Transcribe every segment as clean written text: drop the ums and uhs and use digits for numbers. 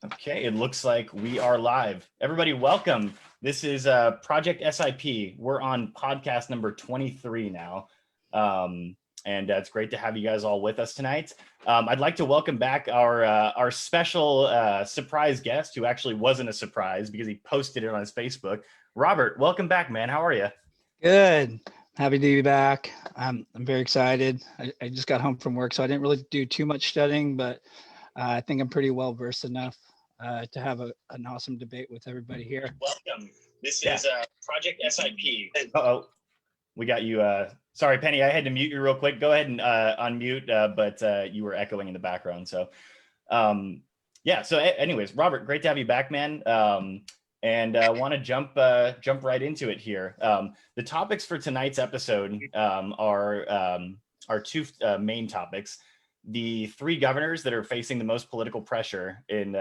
Okay, it looks like we are live. Everybody, welcome. This is Project SIP. We're on podcast number 23 now. And it's great to have you guys all with us tonight. I'd like to welcome back our special surprise guest, who actually wasn't a surprise because he posted it on his Facebook. Robert, welcome back, man. How are you? Good. Happy to be back. I'm very excited. I just got home from work, so I didn't really do too much studying, but I think I'm pretty well versed enough to have an awesome debate with everybody here. Welcome. This is Project SIP. Uh-oh. We got you. Sorry, Penny, I had to mute you real quick. Go ahead and unmute, but you were echoing in the background. So, yeah. So, anyways, Robert, great to have you back, man. And want to jump right into it here. The topics for tonight's episode are two main topics: the three governors that are facing the most political pressure in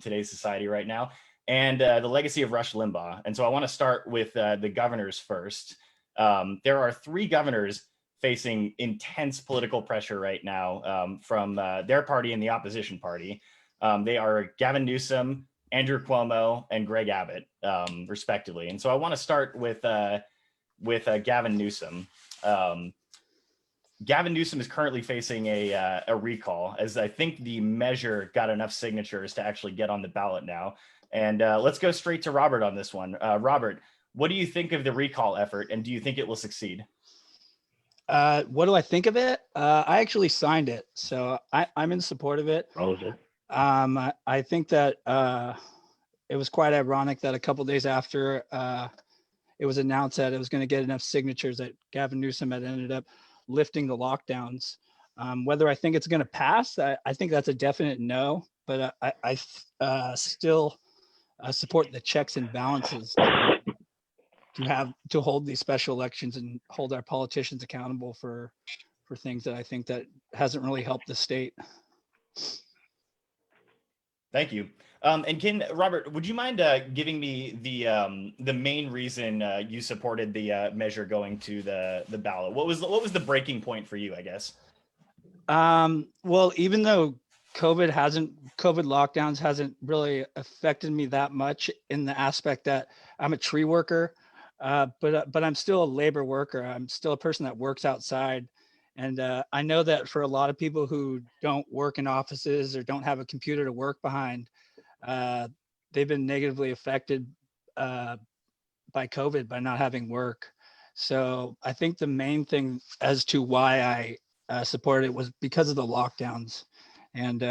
today's society right now, and the legacy of Rush Limbaugh. And so I want to start with the governors first. There are three governors facing intense political pressure right now from their party and the opposition party. They are Gavin Newsom, Andrew Cuomo, and Greg Abbott, respectively. And so I want to start with Gavin Newsom. Gavin Newsom is currently facing a recall, as I think the measure got enough signatures to actually get on the ballot now. And let's go straight to Robert on this one. Robert, what do you think of the recall effort, and do you think it will succeed? What do I think of it? I actually signed it, so I'm in support of it. I think that it was quite ironic that a couple days after it was announced that it was going to get enough signatures that Gavin Newsom had ended up lifting the lockdowns. Whether I think it's going to pass, I think that's a definite no, but I still support the checks and balances to hold these special elections and hold our politicians accountable for things that I think that hasn't really helped the state. Thank you. And Robert, would you mind giving me the main reason you supported the measure going to the ballot? What was the breaking point for you, I guess? Well, even though COVID lockdowns hasn't really affected me that much in the aspect that I'm a tree worker, but I'm still a labor worker. I'm still a person that works outside. And I know that for a lot of people who don't work in offices or don't have a computer to work behind, they've been negatively affected by COVID by not having work. So I think the main thing as to why I supported it was because of the lockdowns. And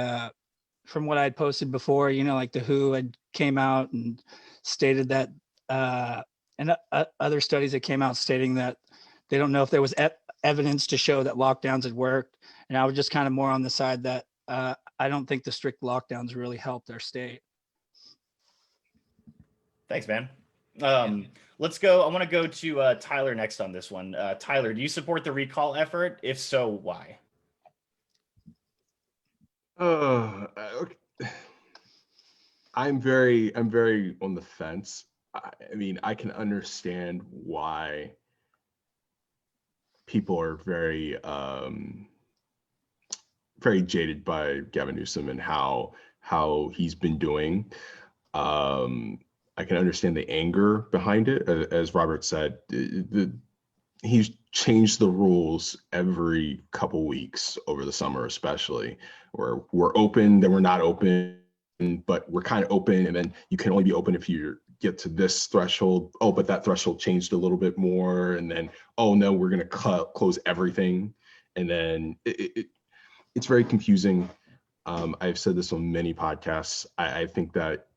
from what I had posted before, like the WHO had came out and stated that, and other studies that came out stating that they don't know if there was evidence to show that lockdowns had worked. And I was just kind of more on the side that I don't think the strict lockdowns really helped our state. Thanks, man. Let's go. I want to go to Tyler next on this one. Tyler, do you support the recall effort? If so, why? I'm very on the fence. I mean, I can understand why people are very jaded by Gavin Newsom and how he's been doing. I can understand the anger behind it. As Robert said, he's changed the rules every couple weeks over the summer, especially where we're open, then we're not open, but we're kind of open, and then you can only be open if you get to this threshold. Oh, but that threshold changed a little bit more, and then oh no, we're going to close everything, and then it's very confusing. I've said this on many podcasts. I think that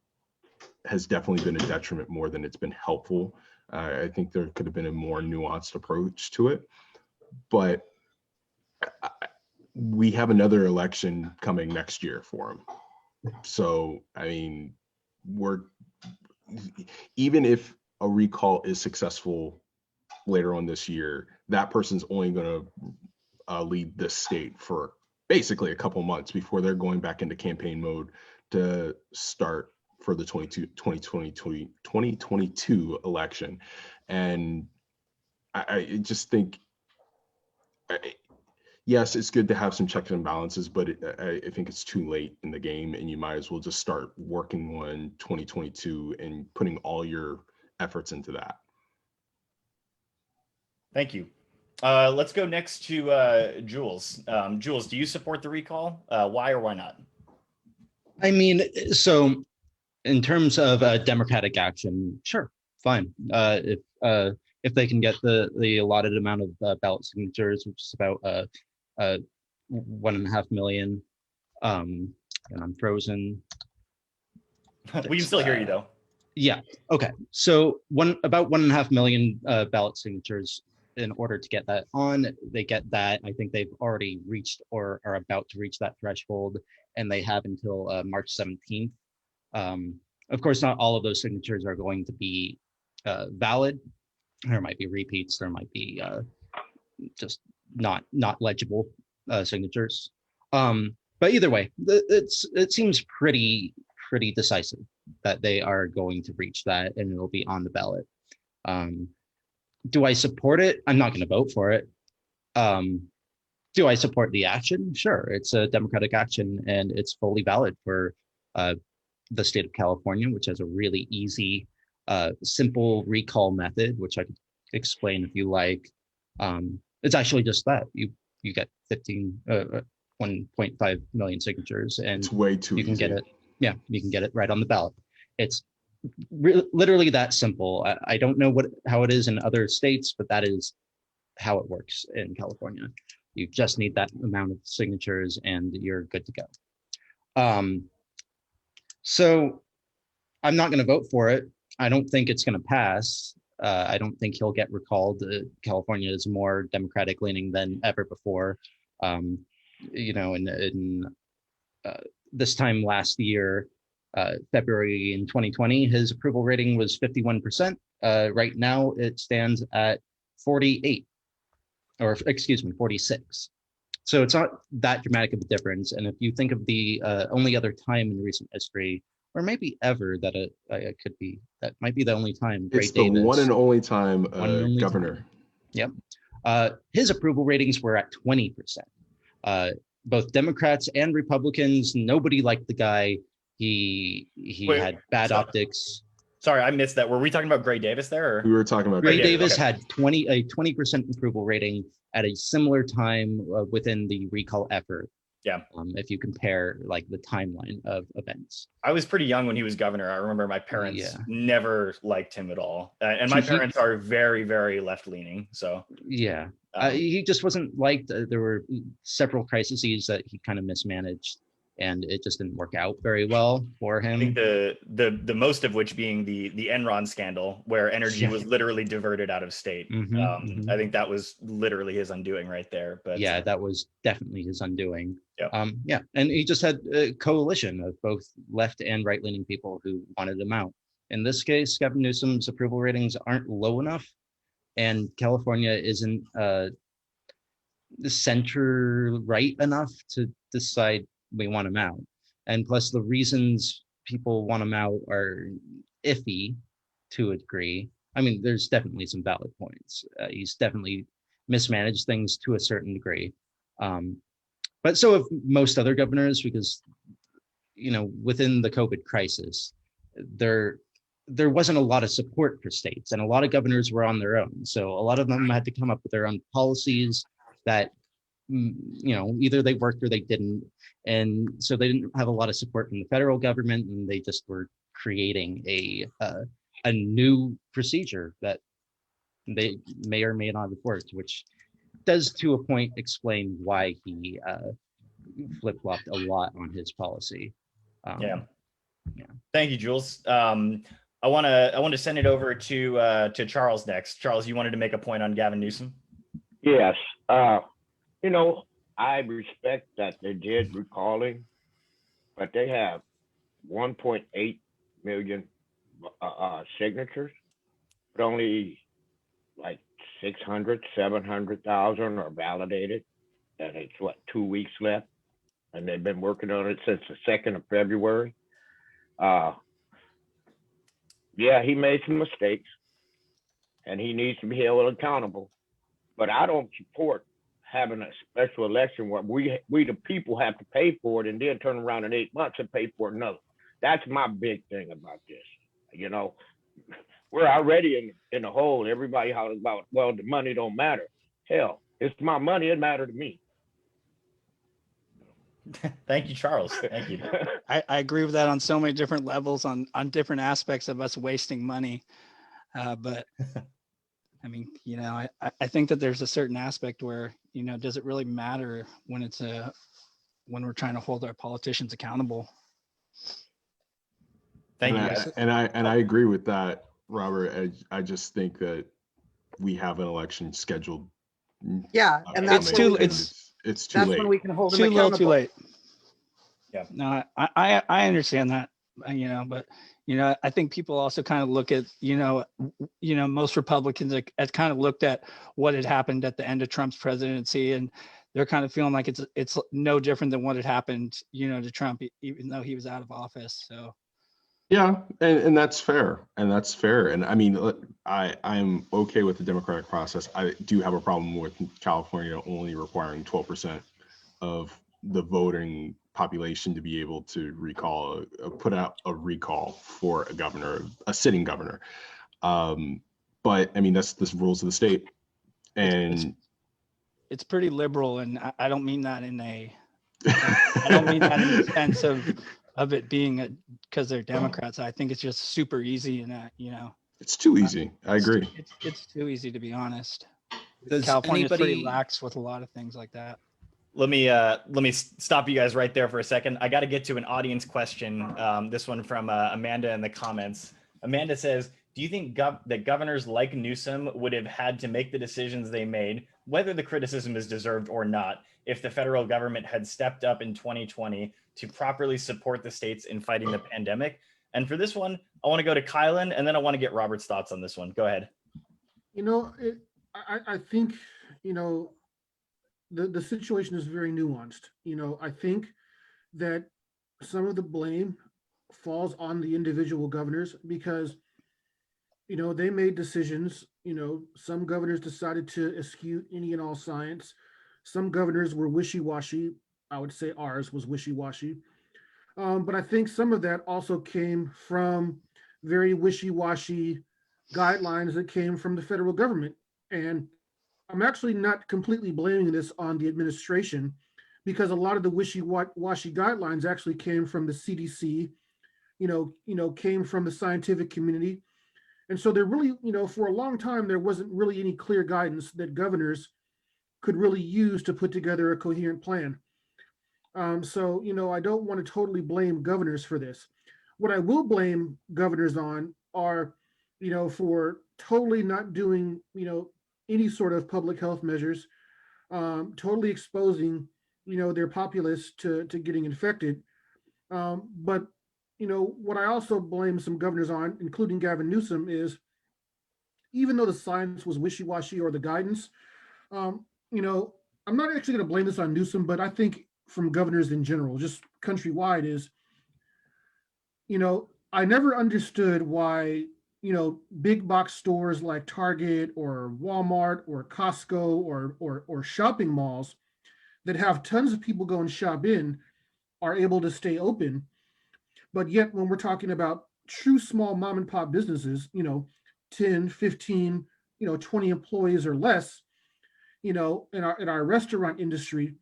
has definitely been a detriment more than it's been helpful. I think there could have been a more nuanced approach to it, but we have another election coming next year for him. So, I mean, even if a recall is successful later on this year, that person's only going to lead the state for basically a couple months before they're going back into campaign mode to start for the 2022 election. And I just think yes, it's good to have some checks and balances, but I think it's too late in the game, and you might as well just start working on 2022 and putting all your efforts into that. Thank you. Let's go next to Jules. Jules, do you support the recall? Why or why not? I mean, so in terms of democratic action, sure, fine. If they can get the allotted amount of ballot signatures, which is about 1.5 million, and I'm frozen. We can still hear you though. Yeah. Okay. So about 1.5 million ballot signatures. In order to get that on, they get that. I think they've already reached or are about to reach that threshold, and they have until March 17th. Of course, not all of those signatures are going to be valid. There might be repeats. There might be just not legible signatures. But either way, it seems pretty decisive that they are going to reach that, and it'll be on the ballot. Do I support it? I'm not going to vote for it. Do I support the action? Sure, it's a democratic action, and it's fully valid for the state of California, which has a really easy, simple recall method, which I could explain if you like. It's actually just that you get 1.5 million signatures, and It's way too you can easy. get it. Yeah, you can get it right on the ballot. It's literally that simple. I don't know how it is in other states, but that is how it works in California. You just need that amount of signatures and you're good to go. So I'm not going to vote for it. I don't think it's going to pass. I don't think he'll get recalled. California is more democratic leaning than ever before. In this time last year, February in 2020, his approval rating was 51%. Right now, it stands at 48, or excuse me, 46. So it's not that dramatic of a difference. And if you think of the only other time in recent history, or maybe ever, that it could be, that might be the only time. It's the one and only time governor. Yep. His approval ratings were at 20%. Both Democrats and Republicans, nobody liked the guy. He had bad optics. Sorry, I missed that. Were we talking about Gray Davis there? Or? We were talking about Gray Davis okay. had 20% approval rating at a similar time within the recall effort. Yeah. If you compare like the timeline of events. I was pretty young when he was governor. I remember my parents never liked him at all. And my parents are very, very left leaning. So yeah, he just wasn't liked. There were several crises that he kind of mismanaged, and it just didn't work out very well for him. I think the most of which being the Enron scandal, where energy was literally diverted out of state. I think that was literally his undoing right there. But yeah, that was definitely his undoing. Yeah. And he just had a coalition of both left and right-leaning people who wanted him out. In this case, Gavin Newsom's approval ratings aren't low enough, and California isn't center right enough to decide we want him out. And plus the reasons people want him out are iffy to a degree. I mean, there's definitely some valid points. He's definitely mismanaged things to a certain degree. But so have most other governors, because, within the COVID crisis, there wasn't a lot of support for states, and a lot of governors were on their own. So a lot of them had to come up with their own policies that, either they worked or they didn't. And so they didn't have a lot of support from the federal government, and they just were creating a new procedure that they may or may not have worked, which does to a point explain why he flip-flopped a lot on his policy. Thank you, Jules. I want to send it over to Charles next. Charles, you wanted to make a point on Gavin Newsom? Yes. I respect that they did recalling, but they have 1.8 million signatures, but only like 600, 700,000 are validated, and it's 2 weeks left, and they've been working on it since the 2nd of February. He made some mistakes, and he needs to be held accountable, but I don't support having a special election where we the people have to pay for it and then turn around in 8 months and pay for another. That's my big thing about this. You know, we're already in the hole. Everybody hollers about, well, the money don't matter. Hell, it's my money. It matters to me. Thank you, Charles. Thank you. I agree with that on so many different levels, on different aspects of us wasting money. But I mean, you know, I think that there's a certain aspect where, you know, does it really matter when it's when we're trying to hold our politicians accountable? Thank you. And I agree with that, Robert. I just think that we have an election scheduled. Yeah, and that's It's too when we- it's too that's late. when we can hold them Too little, too accountable. late. Yeah. No, I understand that, you know, but, you know, I think people also kind of look at, you know, most Republicans have kind of looked at what had happened at the end of Trump's presidency, and they're kind of feeling like it's no different than what had happened, you know, to Trump, even though he was out of office. So. Yeah, and that's fair, and I mean, look, I'm okay with the democratic process. I do have a problem with California only requiring 12% of the voting population to be able to put out a recall for a governor, a sitting governor. But I mean, that's the rules of the state, and it's pretty liberal, and I don't mean that in I don't mean that in the sense of it being because they're Democrats. I think it's just super easy, and you know, it's too easy. I agree. It's too easy, to be honest. Does California's pretty anybody- lax with a lot of things like that. Let me stop you guys right there for a second. I got to get to an audience question. This one from Amanda in the comments. Amanda says, do you think that governors like Newsom would have had to make the decisions they made, whether the criticism is deserved or not, if the federal government had stepped up in 2020 to properly support the states in fighting the pandemic? And for this one, I want to go to Kylan, and then I want to get Robert's thoughts on this one. Go ahead. You know, I think, you know, the situation is very nuanced. You know, I think that some of the blame falls on the individual governors because, you know, they made decisions. You know, some governors decided to eschew any and all science. Some governors were wishy-washy. I would say ours was wishy-washy. But I think some of that also came from very wishy-washy guidelines that came from the federal government. And I'm actually not completely blaming this on the administration, because a lot of the wishy-washy guidelines actually came from the CDC, came from the scientific community. And so there really, you know, for a long time, there wasn't really any clear guidance that governors could really use to put together a coherent plan. So, you know, I don't want to totally blame governors for this. What I will blame governors on are, you know, for totally not doing, you know, any sort of public health measures, totally exposing, you know, their populace to getting infected. But, you know, what I also blame some governors on, including Gavin Newsom, is even though the science was wishy-washy or the guidance, you know, I'm not actually going to blame this on Newsom, but I think from governors in general, just countrywide, is, you know, I never understood why, you know, big box stores like Target or Walmart or Costco or shopping malls that have tons of people go and shop in are able to stay open. But yet when we're talking about true small mom and pop businesses, you know, 10, 15, you know, 20 employees or less, you know, in our restaurant industry,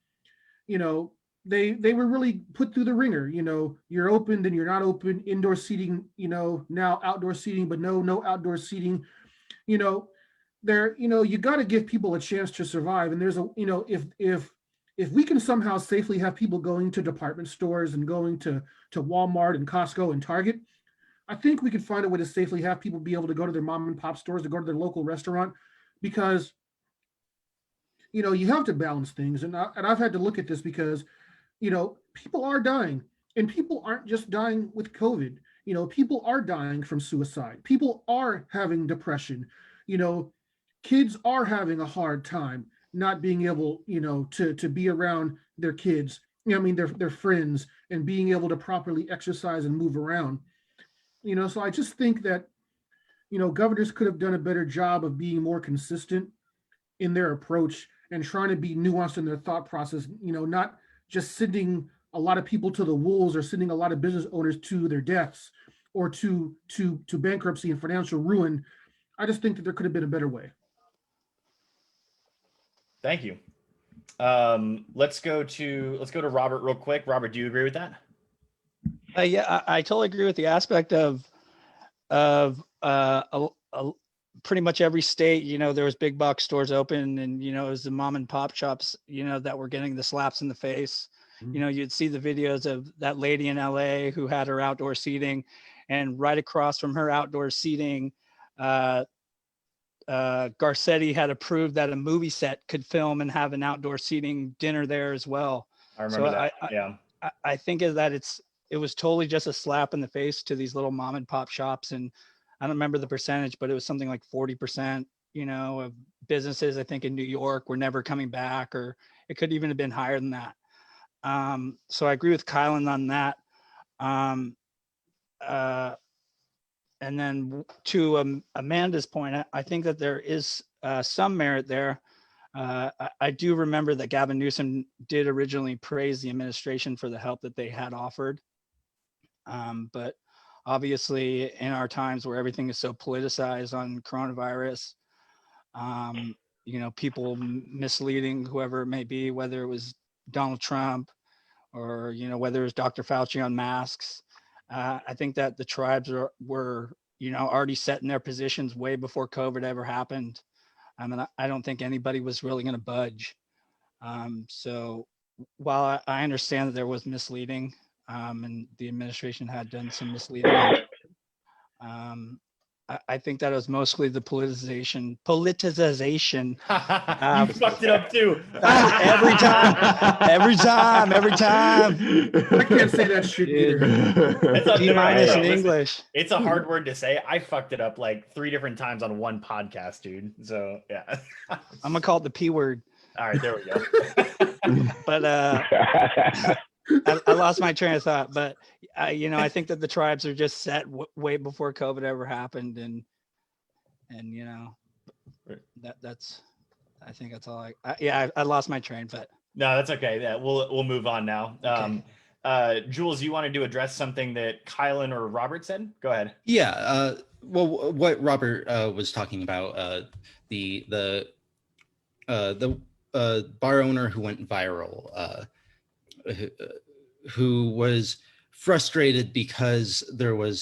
you know, they were really put through the ringer. You know, you're open, then you're not open, indoor seating, you know, now outdoor seating, but no outdoor seating. You know, you got to give people a chance to survive. And there's you know, if we can somehow safely have people going to department stores and going to Walmart and Costco and Target, I think we could find a way to safely have people be able to go to their mom and pop stores, to go to their local restaurant, because, you know, you have to balance things. And I've had to look at this because, you know, people are dying, and people aren't just dying with COVID. You know, people are dying from suicide. People are having depression. You know, kids are having a hard time not being able, you know, to be around their kids, you know, I mean, their friends, and being able to properly exercise and move around. You know, so I just think that, you know, governors could have done a better job of being more consistent in their approach and trying to be nuanced in their thought process, not just sending a lot of people to the wolves or sending a lot of business owners to their deaths or to bankruptcy and financial ruin. I just think that there could have been a better way. Thank you. Let's go to Robert real quick. Robert, do you agree with that? Yeah, I totally agree with the aspect of pretty much every state, there was big box stores open, and it was the mom and pop shops, that were getting the slaps in the face. You'd see the videos of that lady in LA who had her outdoor seating, and right across from her outdoor seating, Garcetti had approved that a movie set could film and have an outdoor seating dinner there as well. I remember that. Yeah. I think that it was totally just a slap in the face to these little mom and pop shops. And I don't remember the percentage, but it was something like 40%, of businesses, I think in New York, were never coming back, or it could even have been higher than that. So I agree with Kylan on that. And then to Amanda's point, I think that there is some merit there. I do remember that Gavin Newsom did originally praise the administration for the help that they had offered. But obviously in our times where everything is so politicized on coronavirus, people misleading whoever it may be, whether it was Donald Trump or, whether it was Dr. Fauci on masks. I think that the tribes were already set in their positions way before COVID ever happened. I mean, I don't think anybody was really going to budge. So while I understand that there was misleading, and the administration had done some misleading, I think that it was mostly the politicization. You fucked it up too. every time. I can't say that shit either. D minus in English. It's a hard word to say. I fucked it up like 3 different times on one podcast, dude. So yeah. I'm gonna call it the P word. All right, there we go. But I lost my train of thought. But I think that the tribes are just set way before COVID ever happened, and that's. I think that's all. I lost my train, but no, that's okay. Yeah, we'll move on now. Okay. Jules, you wanted to address something that Kylan or Robert said? Go ahead. Yeah. Well, what Robert was talking about, the bar owner who went viral, who was frustrated because there were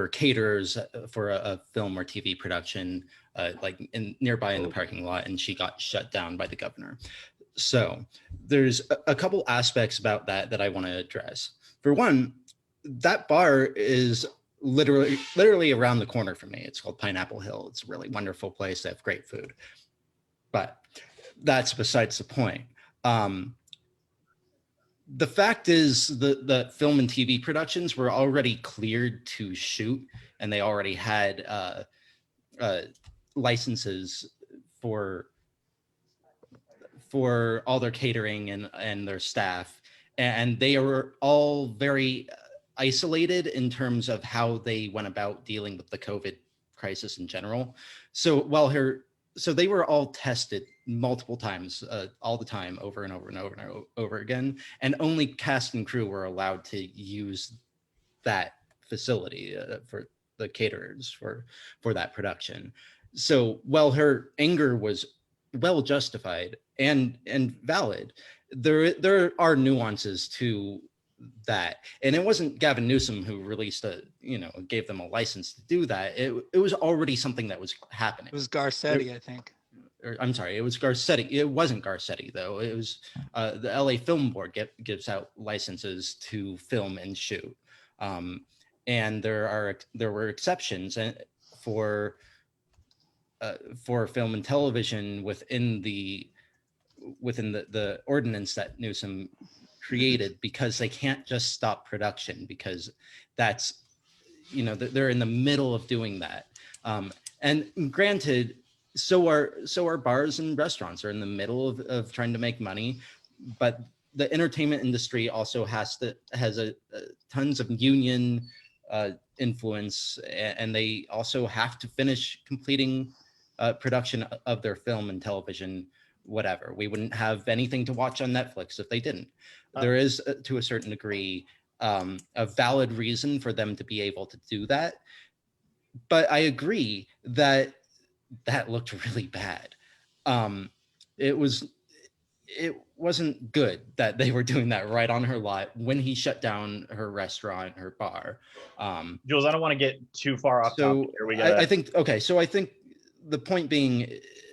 caterers for a film or TV production, like nearby in the parking lot, and she got shut down by the governor. So there's a couple aspects about that I want to address. For one, that bar is literally around the corner from me. It's called Pineapple Hill. It's a really wonderful place. They have great food, but that's besides the point. The fact is the film and TV productions were already cleared to shoot, and they already had licenses for all their catering and their staff, and they were all very isolated in terms of how they went about dealing with the COVID crisis in general. So they were all tested multiple times, all the time, over and over and over and over again, and only cast and crew were allowed to use that facility for the caterers for that production. So while her anger was well justified and valid, there are nuances to that, and it wasn't Gavin Newsom who released gave them a license to do that. It was already something that was happening. It was Garcetti, I think. I'm sorry, it was Garcetti. It wasn't Garcetti though. It was the LA Film Board gives out licenses to film and shoot, and there were exceptions for film and television within the ordinance that Newsom created, because they can't just stop production, because that's they're in the middle of doing that. And granted, so are bars and restaurants are in the middle of trying to make money, but the entertainment industry also has tons of union influence, and they also have to finish completing production of their film and television, whatever. We wouldn't have anything to watch on Netflix if they didn't. There is, to a certain degree, a valid reason for them to be able to do that. But I agree that that looked really bad. It wasn't good that they were doing that right on her lot when he shut down her restaurant, her bar. Jules, I don't want to get too far off So topic here. We gotta... I think, okay, so I think the point being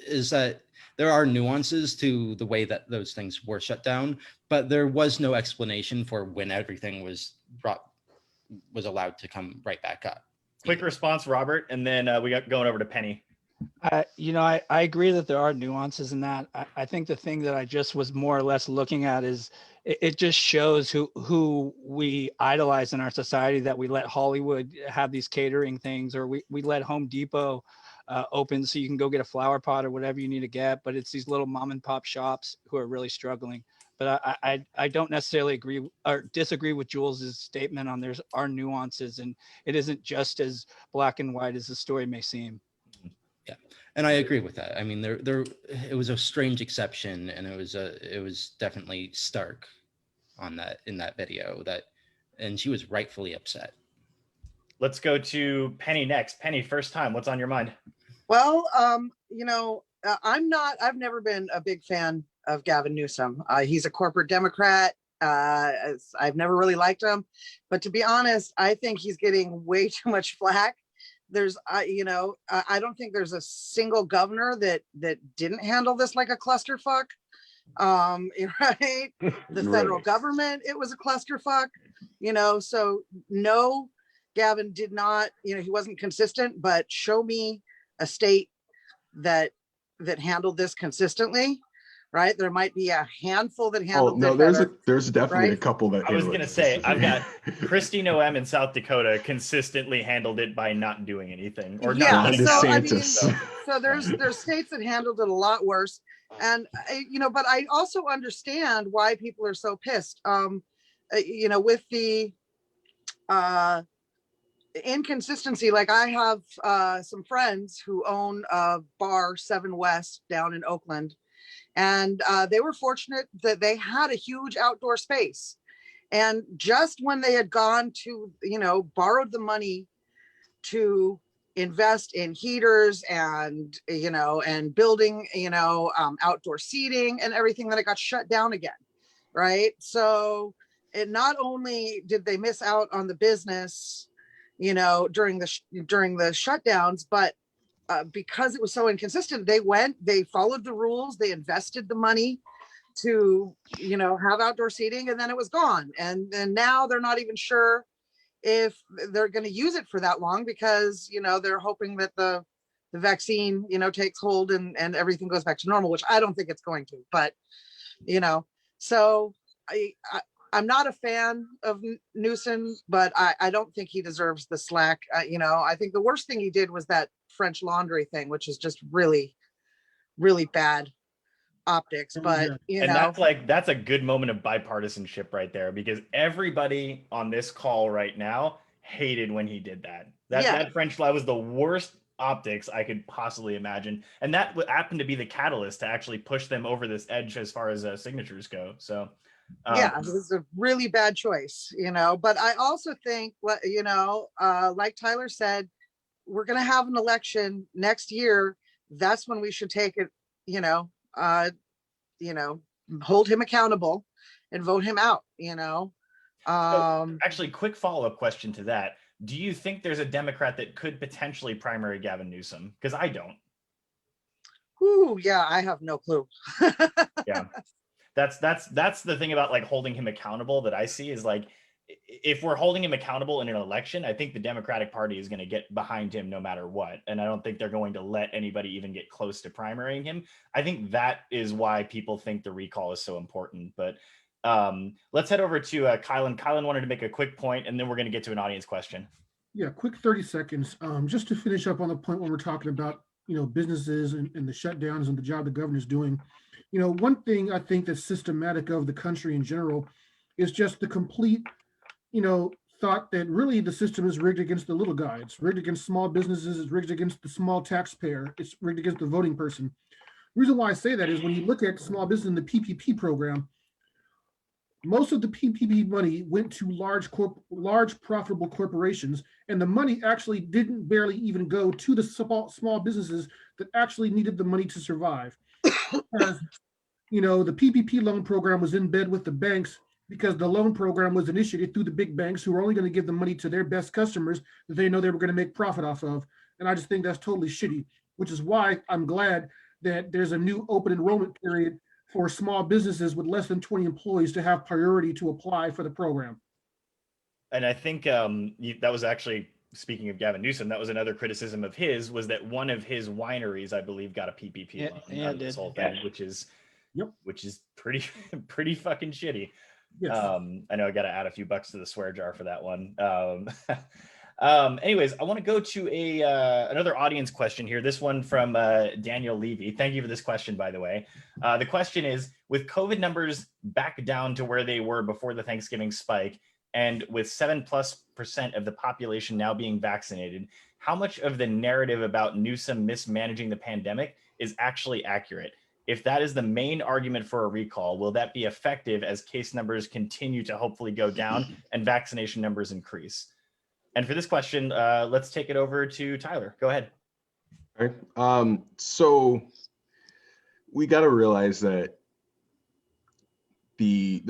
is that there are nuances to the way that those things were shut down, but there was no explanation for when everything was allowed to come right back up. Quick response, Robert, and then we got going over to Penny. I agree that there are nuances in that. I think the thing that I just was more or less looking at is it just shows who we idolize in our society, that we let Hollywood have these catering things, or we let Home Depot open so you can go get a flower pot or whatever you need to get, but it's these little mom and pop shops who are really struggling. But I don't necessarily agree or disagree with Jules's statement on there are nuances, and it isn't just as black and white as the story may seem. Yeah, and I agree with that. I mean, it was a strange exception, and it was definitely stark in that video, and she was rightfully upset. Let's go to Penny next. Penny, first time, what's on your mind? Well, I've never been a big fan of Gavin Newsom. He's a corporate Democrat. I've never really liked him, but to be honest, I think he's getting way too much flack. I don't think there's a single governor that didn't handle this like a clusterfuck. Right? The federal government, it was a clusterfuck. So no, Gavin did not. He wasn't consistent. But show me a state that handled this consistently. Right? There might be a handful that handled. Oh no, there's definitely right? a couple that. I was gonna say I've got Kristi Noem in South Dakota consistently handled it by not doing anything or not. So there's states that handled it a lot worse, and but I also understand why people are so pissed. With the inconsistency. Like I have some friends who own a bar 7 West down in Oakland. And they were fortunate that they had a huge outdoor space. And just when they had gone to, borrowed the money to invest in heaters and, and building, outdoor seating and everything, that it got shut down again. Right. So it not only did they miss out on the business, during the shutdowns, but because it was so inconsistent, they followed the rules, they invested the money to, have outdoor seating, and then it was gone. And now they're not even sure if they're going to use it for that long, because, they're hoping that the vaccine, takes hold and everything goes back to normal, which I don't think it's going to, but, so I'm not a fan of Newsom, but I don't think he deserves the slack. I think the worst thing he did was that French Laundry thing, which is just really, really bad optics. But that's a good moment of bipartisanship right there, because everybody on this call right now hated when he did that. That French fly was the worst optics I could possibly imagine, and that happened to be the catalyst to actually push them over this edge as far as signatures go. So. It was a really bad choice, but I also think, like Tyler said, we're going to have an election next year. That's when we should take it, hold him accountable and vote him out, Actually, quick follow-up question to that. Do you think there's a Democrat that could potentially primary Gavin Newsom? Because I don't. I have no clue. Yeah. That's the thing about like holding him accountable that I see is like, if we're holding him accountable in an election, I think the Democratic Party is going to get behind him no matter what. And I don't think they're going to let anybody even get close to primarying him. I think that is why people think the recall is so important. But let's head over to Kylan. Kylan wanted to make a quick point, and then we're going to get to an audience question. Yeah, quick 30 seconds. Just to finish up on the point when we're talking about, businesses and the shutdowns and the job the governor's doing. One thing I think that's systematic of the country in general is just the complete, thought that really the system is rigged against the little guy. It's rigged against small businesses. It's rigged against the small taxpayer. It's rigged against the voting person. The reason why I say that is when you look at small business in the PPP program, most of the PPP money went to large profitable corporations, and the money actually didn't barely even go to the small businesses that actually needed the money to survive. As you know, the PPP loan program was in bed with the banks because the loan program was initiated through the big banks who were only going to give the money to their best customers that they know they were going to make profit off of. And I just think that's totally shitty, which is why I'm glad that there's a new open enrollment period for small businesses with less than 20 employees to have priority to apply for the program. And I think that was actually, speaking of Gavin Newsom, that was another criticism of his, was that one of his wineries, I believe, got a PPP loan out of this whole thing, which is pretty fucking shitty. Yes. I know I got to add a few bucks to the swear jar for that one. Anyways, I want to go to another audience question here. This one from Daniel Levy. Thank you for this question, by the way. The question is, with COVID numbers back down to where they were before the Thanksgiving spike, and with 7+% of the population now being vaccinated, how much of the narrative about Newsom mismanaging the pandemic is actually accurate? If that is the main argument for a recall, will that be effective as case numbers continue to hopefully go down and vaccination numbers increase? And for this question, let's take it over to Tyler. Go ahead. All right. So we got to realize that the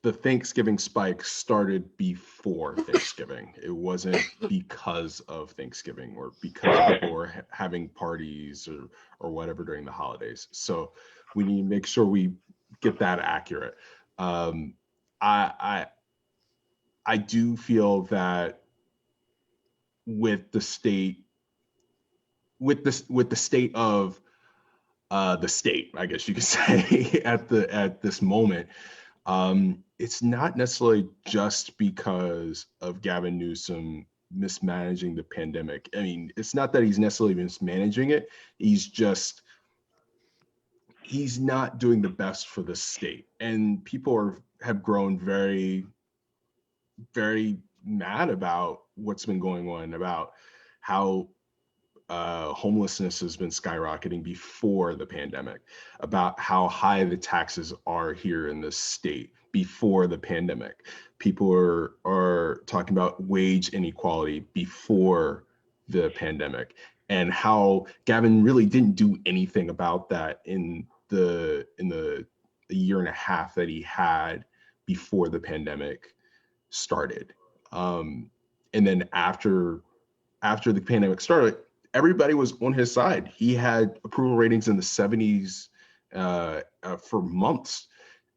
Thanksgiving spike started before Thanksgiving. It wasn't because of Thanksgiving or because people were having parties or whatever during the holidays. So we need to make sure we get that accurate. I do feel that with the state of the state, I guess you could say at this moment, it's not necessarily just because of Gavin Newsom mismanaging the pandemic. I mean, it's not that he's necessarily mismanaging it. He's not doing the best for the state, and people have grown very, very mad about what's been going on, about how homelessness has been skyrocketing before the pandemic, about how high the taxes are here in this state before the pandemic. People are talking about wage inequality before the pandemic, and how Gavin really didn't do anything about that in the year and a half that he had before the pandemic started. And then after the pandemic started, everybody was on his side. He had approval ratings in the 70s for months,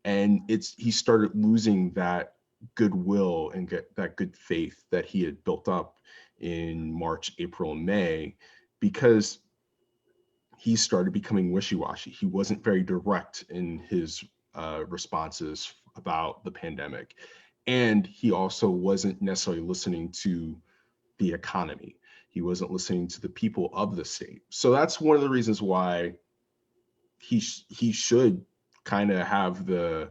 and he started losing that goodwill and that good faith that he had built up in March, April, and May, because he started becoming wishy-washy. He wasn't very direct in his responses about the pandemic, and he also wasn't necessarily listening to the economy. He wasn't listening to the people of the state. So that's one of the reasons why he should kind of have the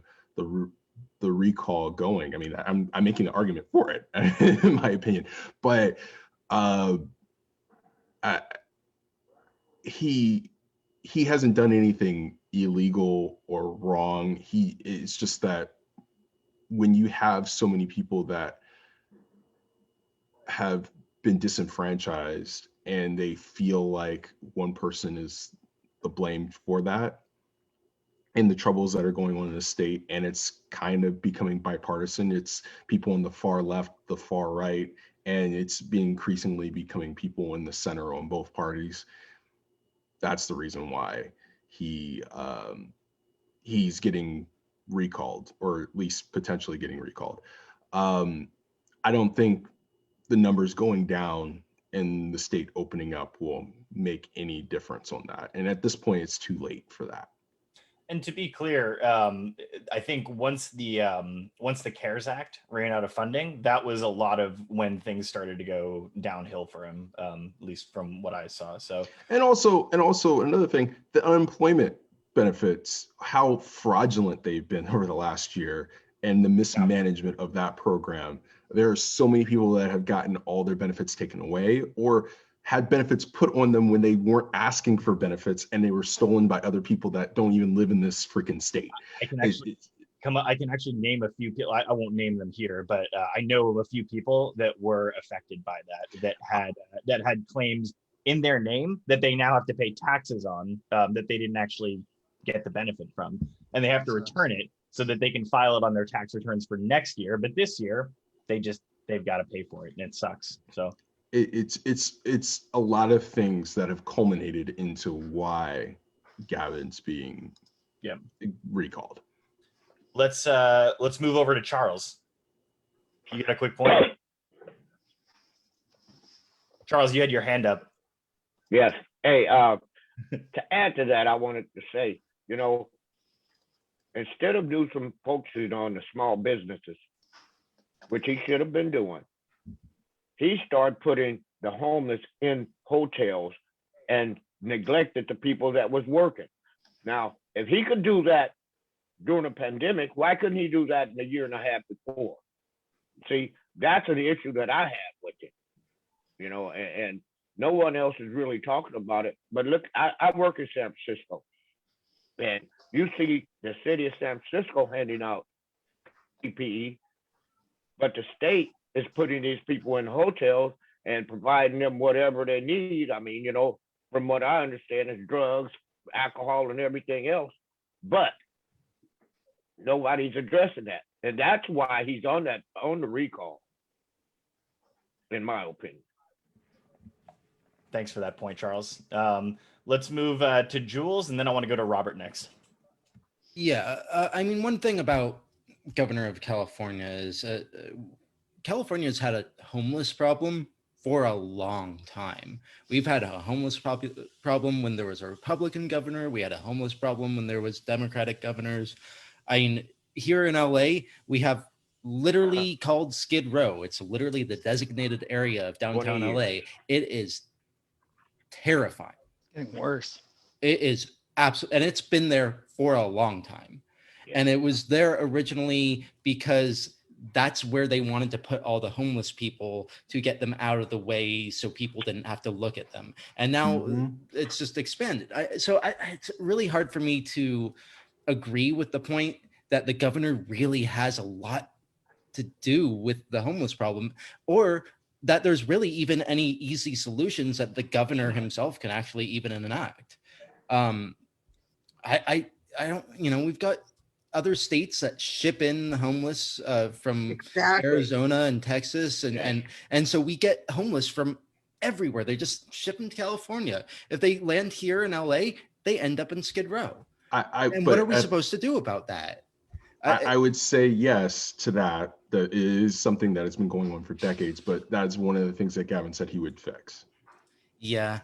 recall going. I mean, I'm making an argument for it, in my opinion, but he hasn't done anything illegal or wrong. It's just that when you have so many people that have been disenfranchised and they feel like one person is the blame for that and the troubles that are going on in the state, and it's kind of becoming bipartisan. It's people on the far left, the far right, and it's increasingly becoming people in the center on both parties. That's the reason why he's getting recalled, or at least potentially getting recalled. I don't think the numbers going down and the state opening up will make any difference on that. And at this point, it's too late for that. And to be clear, I think once the CARES Act ran out of funding, that was a lot of when things started to go downhill for him, at least from what I saw. So and also another thing, the unemployment benefits, how fraudulent they've been over the last year, and the mismanagement of that program. There are so many people that have gotten all their benefits taken away or had benefits put on them when they weren't asking for benefits, and they were stolen by other people that don't even live in this freaking state. I can actually I can actually name a few people. I won't name them here, but I know of a few people that were affected by that had claims in their name that they now have to pay taxes on, that they didn't actually get the benefit from, and they have to return it so that they can file it on their tax returns for next year. But this year, they've got to pay for it, and it sucks. So it's a lot of things that have culminated into why Gavin's being recalled. Let's move over to Charles. You got a quick point? Charles, you had your hand up. Yes. Hey, to add to that, I wanted to say, instead of Newsom focusing on the small businesses, which he should have been doing, he started putting the homeless in hotels and neglected the people that was working. Now, if he could do that during a pandemic, why couldn't he do that in a year and a half before? See, that's an issue that I have with it, and no one else is really talking about it. But look, I work in San Francisco, and you see the city of San Francisco handing out PPE, but the state is putting these people in hotels and providing them whatever they need. I mean, from what I understand, is drugs, alcohol, and everything else. But nobody's addressing that, and that's why he's on the recall, in my opinion. Thanks for that point, Charles. Let's move to Jules, and then I want to go to Robert next. Yeah, I mean, one thing about Governor of California is California's had a homeless problem for a long time. We've had a homeless problem when there was a Republican governor. We had a homeless problem when there was Democratic governors. I mean, here in LA, we have literally called Skid Row. It's literally the designated area of downtown LA. It is terrifying. Getting worse. It is absolutely, and it's been there for a long time. Yeah. And it was there originally because that's where they wanted to put all the homeless people to get them out of the way so people didn't have to look at them. And now it's just expanded. It's really hard for me to agree with the point that the governor really has a lot to do with the homeless problem, or that there's really even any easy solutions that the governor himself can actually even enact. I don't, we've got other states that ship in the homeless from Arizona and Texas, and so we get homeless from everywhere. They just ship them to California. If they land here in LA, they end up in Skid Row. And what are we supposed to do about that? I would say yes to that. That is something that has been going on for decades, but that's one of the things that Gavin said he would fix. Yeah,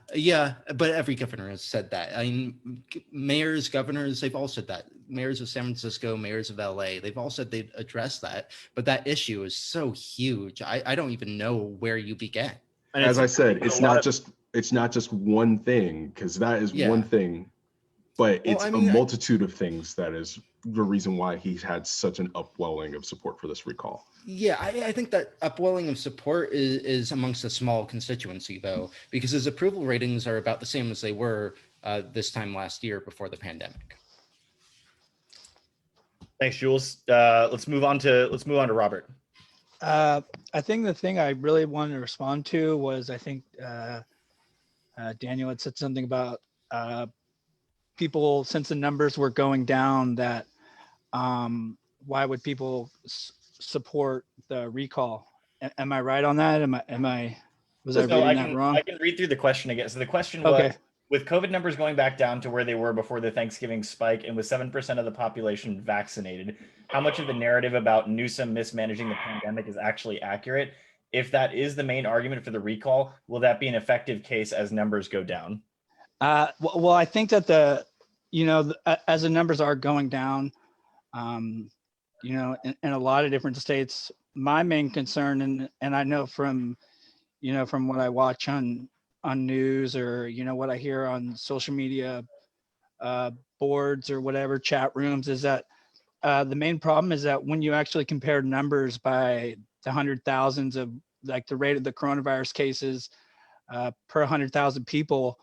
but every governor has said that. I mean, mayors, governors, they've all said that. Mayors of San Francisco, mayors of LA, they've all said they'd address that. But that issue is so huge. I don't even know where you begin. As I said, it's not just one thing, because that is one thing, but it's a multitude of things that is the reason why he's had such an upwelling of support for this recall. Yeah, I think that upwelling of support is amongst a small constituency, though, because his approval ratings are about the same as they were this time last year before the pandemic. Thanks, Jules. Let's move on to Robert. I think the thing I really wanted to respond to was, I think Daniel had said something about people, since the numbers were going down, that why would people support the recall? Am I right on that? Was I reading that wrong? I can read through the question again. So the question was, with COVID numbers going back down to where they were before the Thanksgiving spike, and with 7% of the population vaccinated, how much of the narrative about Newsom mismanaging the pandemic is actually accurate? If that is the main argument for the recall, will that be an effective case as numbers go down? Well, I think that as the numbers are going down, in a lot of different states, my main concern, and I know from what I watch on news, or what I hear on social media boards or whatever, chat rooms, is that the main problem is that when you actually compare numbers by the 100,000s of like the rate of the coronavirus cases per 100,000 people,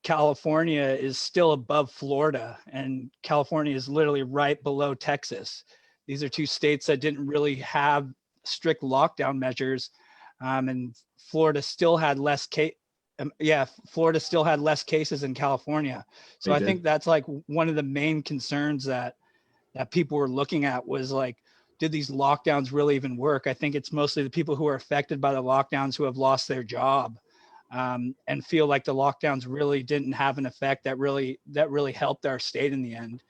California is still above Florida, and California is literally right below Texas. These are two states that didn't really have strict lockdown measures, and Florida still had less Florida still had less cases than California. So I think that's like one of the main concerns that people were looking at was like, did these lockdowns really even work? I think it's mostly the people who are affected by the lockdowns who have lost their job, and feel like the lockdowns really didn't have an effect that really helped our state in the end.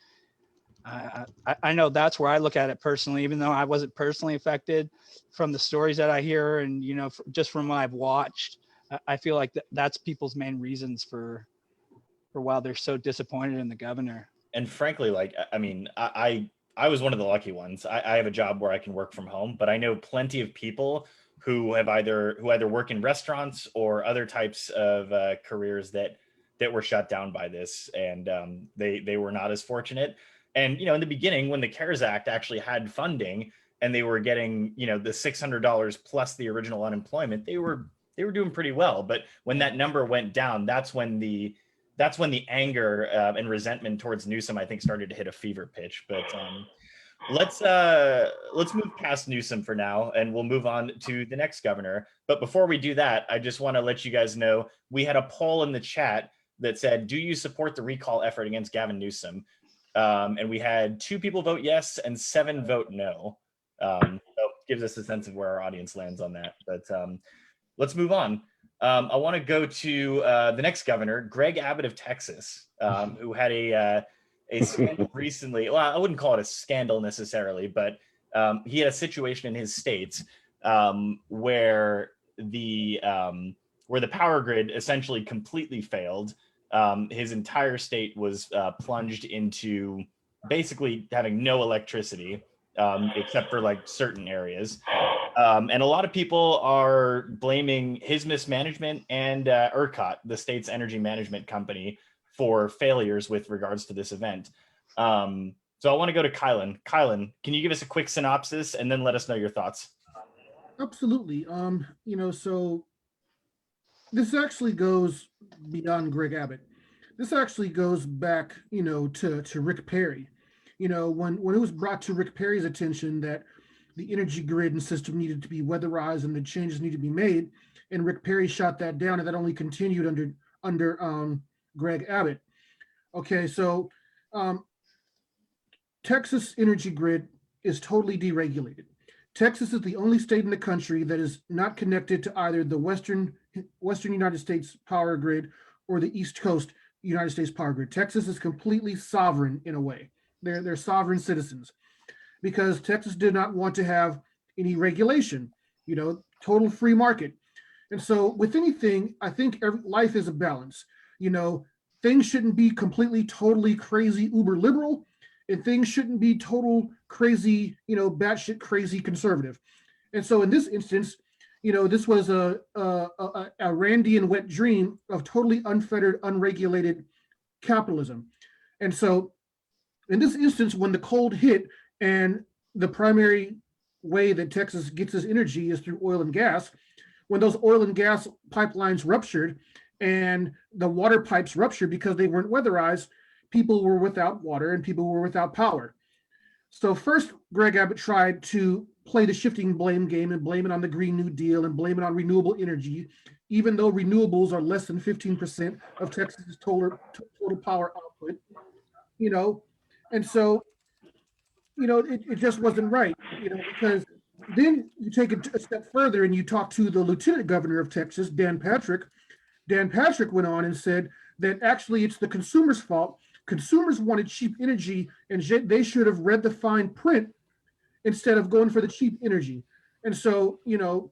I know that's where I look at it personally, even though I wasn't personally affected. From the stories that I hear and, you know, just from what I've watched, I feel like that's people's main reasons for why they're so disappointed in the governor. And frankly, like, I mean, I was one of the lucky ones. I have a job where I can work from home, but I know plenty of people who either work in restaurants or other types of careers that were shut down by this, and they were not as fortunate. And, you know, in the beginning, when the CARES Act actually had funding and they were getting, you know, the $600 plus the original unemployment, they were doing pretty well. But when that number went down, that's when the anger and resentment towards Newsom, I think, started to hit a fever pitch. But let's move past Newsom for now, and we'll move on to the next governor. But before we do that, I just want to let you guys know we had a poll in the chat that said, do you support the recall effort against Gavin Newsom? And we had 2 people vote yes and 7 vote no. So it gives us a sense of where our audience lands on that. But let's move on. I want to go to the next governor, Greg Abbott of Texas, who had a scandal recently. Well, I wouldn't call it a scandal necessarily, but he had a situation in his state where the power grid essentially completely failed. His entire state was plunged into basically having no electricity, except for like certain areas. And a lot of people are blaming his mismanagement and ERCOT, the state's energy management company, for failures with regards to this event. So I want to go to Kylan. Kylan, can you give us a quick synopsis and then let us know your thoughts? Absolutely. You know, so this actually goes beyond Greg Abbott. This actually goes back, you know, to Rick Perry. You know, when it was brought to Rick Perry's attention that the energy grid and system needed to be weatherized and the changes needed to be made, and Rick Perry shot that down, and that only continued under Greg Abbott. Okay, so Texas energy grid is totally deregulated. Texas is the only state in the country that is not connected to either the Western United States power grid or the East Coast United States power grid. Texas is completely sovereign in a way. They're sovereign citizens because Texas did not want to have any regulation, you know, total free market. And so with anything, I think life is a balance. You know, things shouldn't be completely, totally crazy, uber liberal, and things shouldn't be total crazy, you know, batshit crazy conservative. And so in this instance, you know, this was a Randian wet dream of totally unfettered, unregulated capitalism. And so in this instance, when the cold hit and the primary way that Texas gets its energy is through oil and gas, when those oil and gas pipelines ruptured and the water pipes ruptured because they weren't weatherized, people were without water and people were without power. So first, Greg Abbott tried to play the shifting blame game and blame it on the Green New Deal and blame it on renewable energy, even though renewables are less than 15% of Texas's total power output, you know. And so, you know, it just wasn't right, you know, because then you take it a step further and you talk to the lieutenant governor of Texas, Dan Patrick. Dan Patrick went on and said that actually it's the consumer's fault. Consumers wanted cheap energy and they should have read the fine print instead of going for the cheap energy. And so, you know,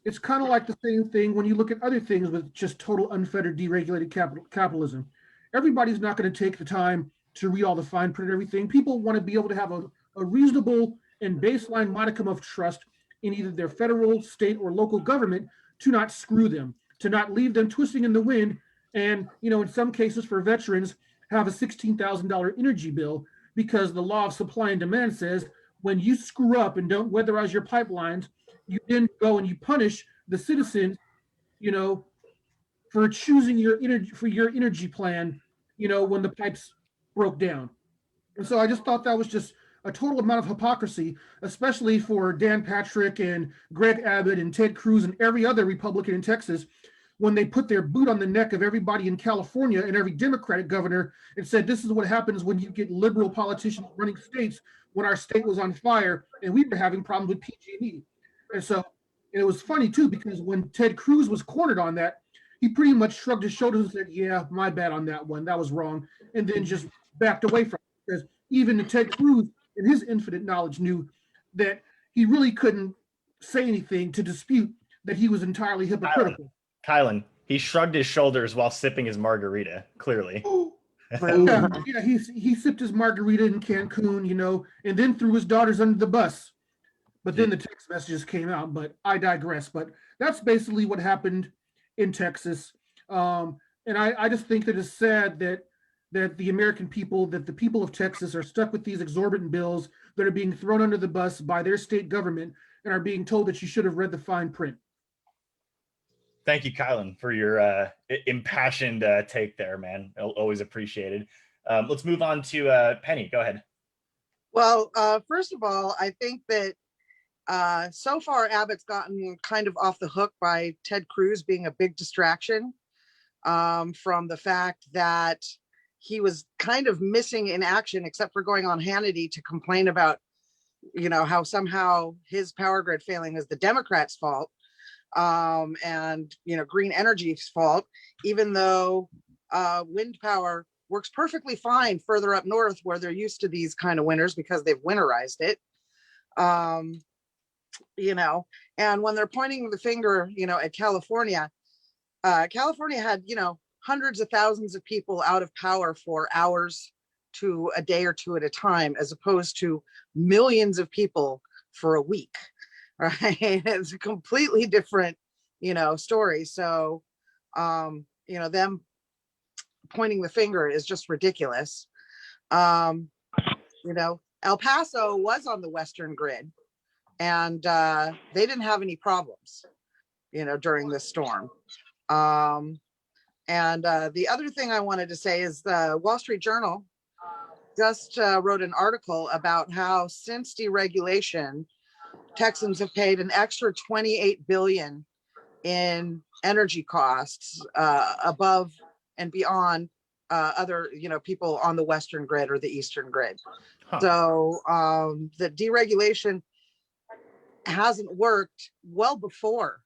it's kind of like the same thing when you look at other things with just total unfettered, deregulated capitalism. Everybody's not going to take the time to read all the fine print and everything. People want to be able to have a reasonable and baseline modicum of trust in either their federal, state, or local government to not screw them, to not leave them twisting in the wind. And, you know, in some cases for veterans, have a $16,000 energy bill because the law of supply and demand says when you screw up and don't weatherize your pipelines, you then go and you punish the citizens, for choosing your energy plan, when the pipes broke down. And so I just thought that was just a total amount of hypocrisy, especially for Dan Patrick and Greg Abbott and Ted Cruz and every other Republican in Texas, when they put their boot on the neck of everybody in California and every Democratic governor and said, this is what happens when you get liberal politicians running states, when our state was on fire and we were having problems with PG&E. And so it was funny too, because when Ted Cruz was cornered on that, he pretty much shrugged his shoulders and said, yeah, my bad on that one. That was wrong. And then just backed away from it, because even Ted Cruz, in his infinite knowledge, knew that he really couldn't say anything to dispute that he was entirely hypocritical. Kylan, he shrugged his shoulders while sipping his margarita, clearly. Yeah, he sipped his margarita in Cancun, and then threw his daughters under the bus. But then the text messages came out, but I digress. But that's basically what happened in Texas. And I just think that it's sad that the American people, that the people of Texas are stuck with these exorbitant bills that are being thrown under the bus by their state government and are being told that you should have read the fine print. Thank you, Kylan, for your impassioned take there, man. Always appreciated. Let's move on to Penny. Go ahead. Well, first of all, I think that so far Abbott's gotten kind of off the hook by Ted Cruz being a big distraction from the fact that he was kind of missing in action, except for going on Hannity to complain about, how somehow his power grid failing is the Democrats' fault. And green energy's fault, even though wind power works perfectly fine further up north where they're used to these kind of winters because they've winterized it. And when they're pointing the finger, at California, California had, hundreds of thousands of people out of power for hours to a day or two at a time, as opposed to millions of people for a week. Right, it's a completely different, story. So, them pointing the finger is just ridiculous. El Paso was on the Western grid, and they didn't have any problems, during this storm. And the other thing I wanted to say is the Wall Street Journal just wrote an article about how since deregulation, Texans have paid an extra $28 billion in energy costs above and beyond other, people on the Western grid or the Eastern grid. Huh. So the deregulation hasn't worked well before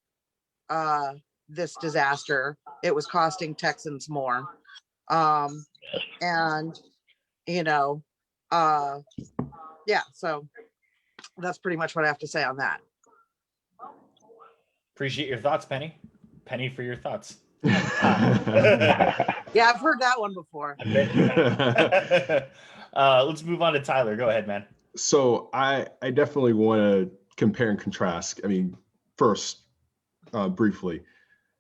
this disaster. It was costing Texans more. So that's pretty much what I have to say on that. Appreciate your thoughts, Penny. Penny for your thoughts. Yeah, I've heard that one before. Let's move on to Tyler. Go ahead, man. So I definitely want to compare and contrast. I mean, first, briefly,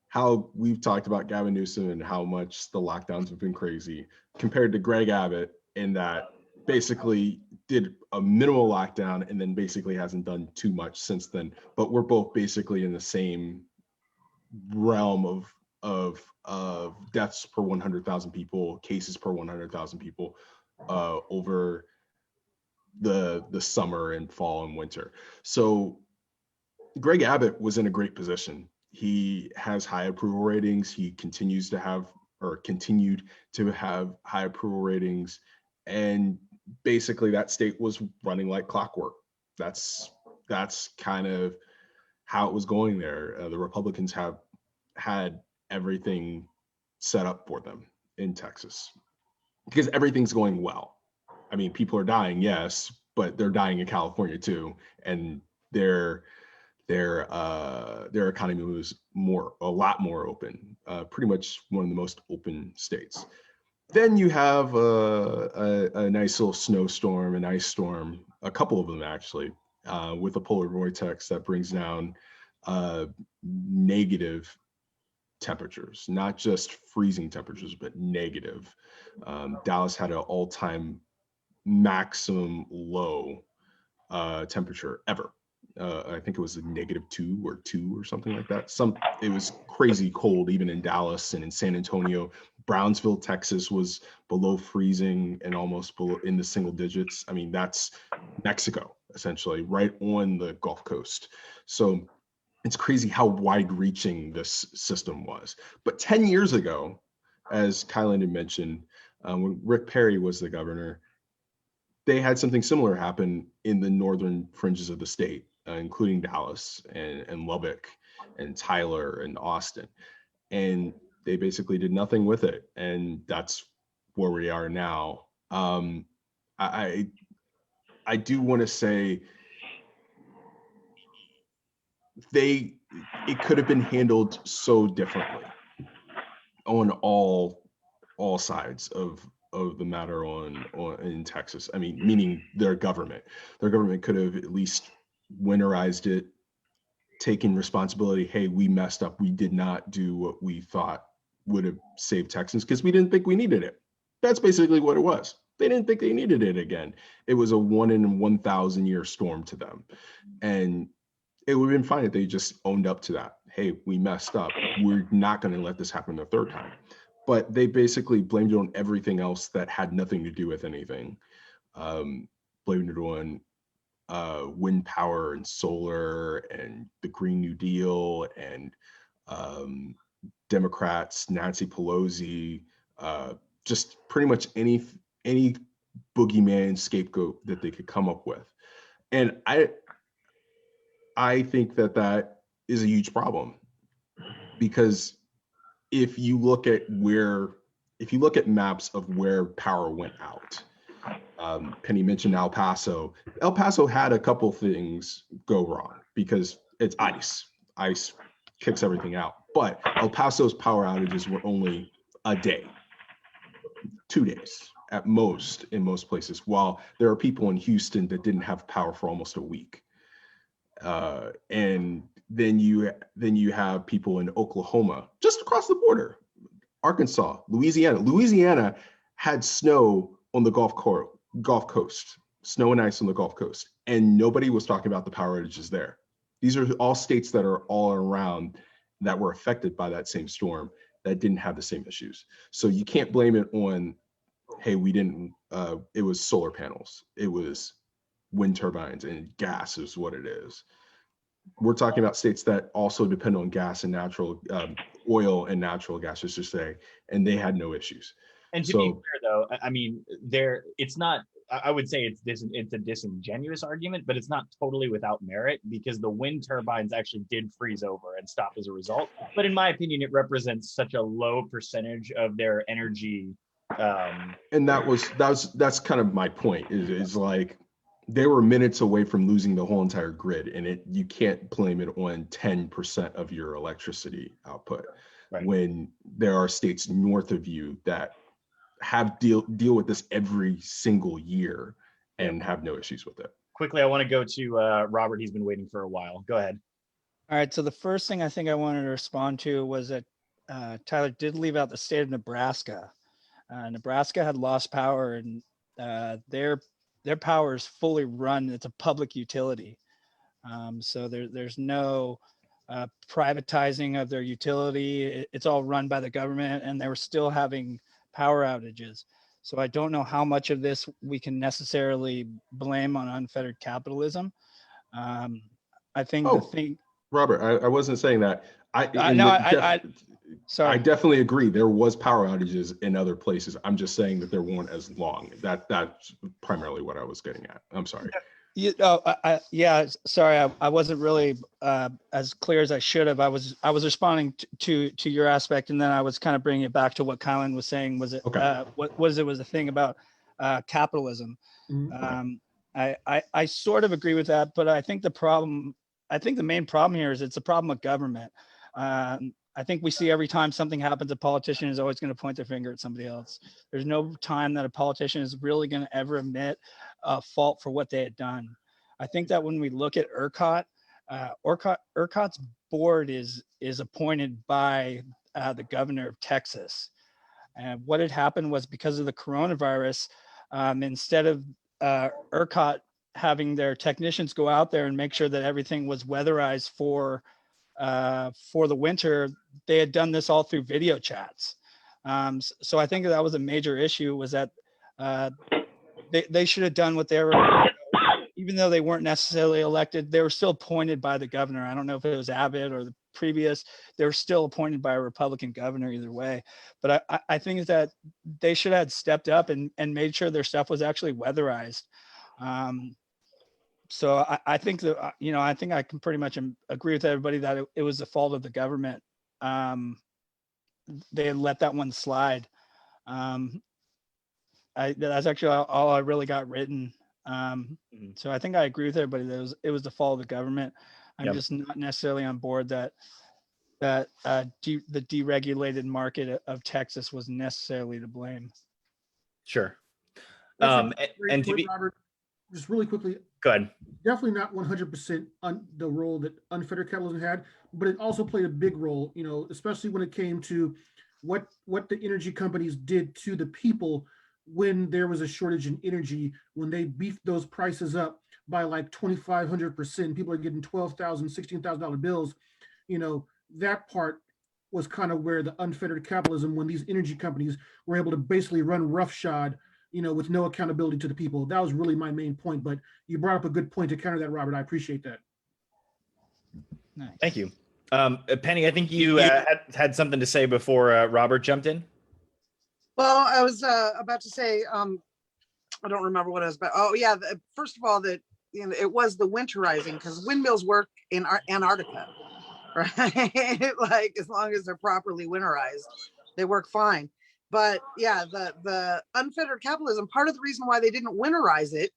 how we've talked about Gavin Newsom and how much the lockdowns have been crazy compared to Greg Abbott, in that basically did a minimal lockdown and then basically hasn't done too much since then. But we're both basically in the same realm of deaths per 100,000 people, cases per 100,000 people over the summer and fall and winter. So Greg Abbott was in a great position. He has high approval ratings. He continued to have high approval ratings. And basically that state was running like clockwork. That's kind of how it was going there. The Republicans have had everything set up for them in Texas because everything's going well. I mean, people are dying, yes, but they're dying in California too. And their economy was a lot more open, pretty much one of the most open states. Then you have a nice little snowstorm, an ice storm, a couple of them actually, with a polar vortex that brings down negative temperatures, not just freezing temperatures, but negative. Dallas had an all-time maximum low temperature ever. I think it was a -2 or 2 or something like that. It was crazy cold, even in Dallas and in San Antonio. Brownsville, Texas was below freezing and almost below in the single digits. I mean, that's Mexico, essentially, right on the Gulf Coast. So it's crazy how wide-reaching this system was. But 10 years ago, as Kylan had mentioned, when Rick Perry was the governor, they had something similar happen in the northern fringes of the state, including Dallas and Lubbock and Tyler and Austin. And they basically did nothing with it. And that's where we are now. I do want to say it could have been handled so differently on all sides of the matter in Texas. I mean, meaning their government could have at least winterized it, taken responsibility. Hey, we messed up. We did not do what we thought would have saved Texans because we didn't think we needed it. That's basically what it was. They didn't think they needed it again. It was a 1 in 1,000 year storm to them. And it would have been fine if they just owned up to that. Hey, we messed up. We're not going to let this happen the third time. But they basically blamed it on everything else that had nothing to do with anything. Blamed it on wind power and solar and the Green New Deal and Democrats, Nancy Pelosi, just pretty much any boogeyman scapegoat that they could come up with. And I think that is a huge problem, because if you look at maps of where power went out, Penny mentioned El Paso. El Paso had a couple things go wrong because it's ice. Ice kicks everything out. But El Paso's power outages were only a day, 2 days at most in most places, while there are people in Houston that didn't have power for almost a week. And then you have people in Oklahoma, just across the border, Arkansas, Louisiana. Louisiana had snow on the Gulf Coast, snow and ice on the Gulf Coast, and nobody was talking about the power outages there. These are all states that are all around that were affected by that same storm that didn't have the same issues. So you can't blame it on, hey, we didn't, it was solar panels, it was wind turbines, and gas is what it is. We're talking about states that also depend on gas and natural oil and natural gas, let's just say, and they had no issues. And to be fair, though, I mean, it's not. I would say it's a disingenuous argument, but it's not totally without merit, because the wind turbines actually did freeze over and stop as a result. But in my opinion, it represents such a low percentage of their energy. And that's kind of my point. Is like, they were minutes away from losing the whole entire grid, and you can't blame it on 10% of your electricity output, right, when there are states north of you that have deal with this every single year and have no issues with it. Quickly, I want to go to Robert. He's been waiting for a while. Go ahead. All right. So the first thing I think I wanted to respond to was that Tyler did leave out the state of Nebraska. Nebraska had lost power, and their power is fully run. It's a public utility. So there's no privatizing of their utility. It's all run by the government, and they were still having power outages. So I don't know how much of this we can necessarily blame on unfettered capitalism. I think the thing, Robert, I wasn't saying that. Sorry. I definitely agree. There was power outages in other places. I'm just saying that there weren't as long. That's primarily what I was getting at. I'm sorry. Yeah, sorry, I wasn't really as clear as I should have. I was responding to your aspect, and then I was kind of bringing it back to what Kylan was saying. Was it okay? was a thing about capitalism? Mm-hmm. I sort of agree with that, but I think the main problem here is it's a problem with government. I think we see every time something happens, a politician is always going to point their finger at somebody else. There's no time that a politician is really going to ever admit fault for what they had done. I think that when we look at ERCOT, ERCOT's board is appointed by the governor of Texas. And what had happened was, because of the coronavirus, instead of ERCOT having their technicians go out there and make sure that everything was weatherized for the winter, they had done this all through video chats. So I think that was a major issue, was that they should have done what they were, even though they weren't necessarily elected, they were still appointed by the governor. I don't know if it was Abbott or the previous, they were still appointed by a Republican governor either way. But I think that they should have stepped up and made sure their stuff was actually weatherized. So I think that, I think I can pretty much agree with everybody that it was the fault of the government. They had let that one slide. That's actually all I really got written. So I think I agree with everybody that it was the fault of the government. I'm just not necessarily on board that the deregulated market of Texas was necessarily to blame. Sure. That's a And great to point, be Robert, just really quickly, go ahead. definitely not 100% the role that unfettered capitalism had, but it also played a big role, especially when it came to what the energy companies did to the people when there was a shortage in energy, when they beefed those prices up by like 2,500%, people are getting $12,000, $16,000 bills. That part was kind of where the unfettered capitalism, when these energy companies were able to basically run roughshod, with no accountability to the people. That was really my main point, but you brought up a good point to counter that, Robert. I appreciate that. Nice. Thank you. Penny, I think you had something to say before Robert jumped in. Well, I was about to say, I don't remember what I was about. Oh yeah, first of all, that it was the winterizing, because windmills work in Antarctica, right? Like, as long as they're properly winterized, they work fine. But yeah, the unfettered capitalism, part of the reason why they didn't winterize it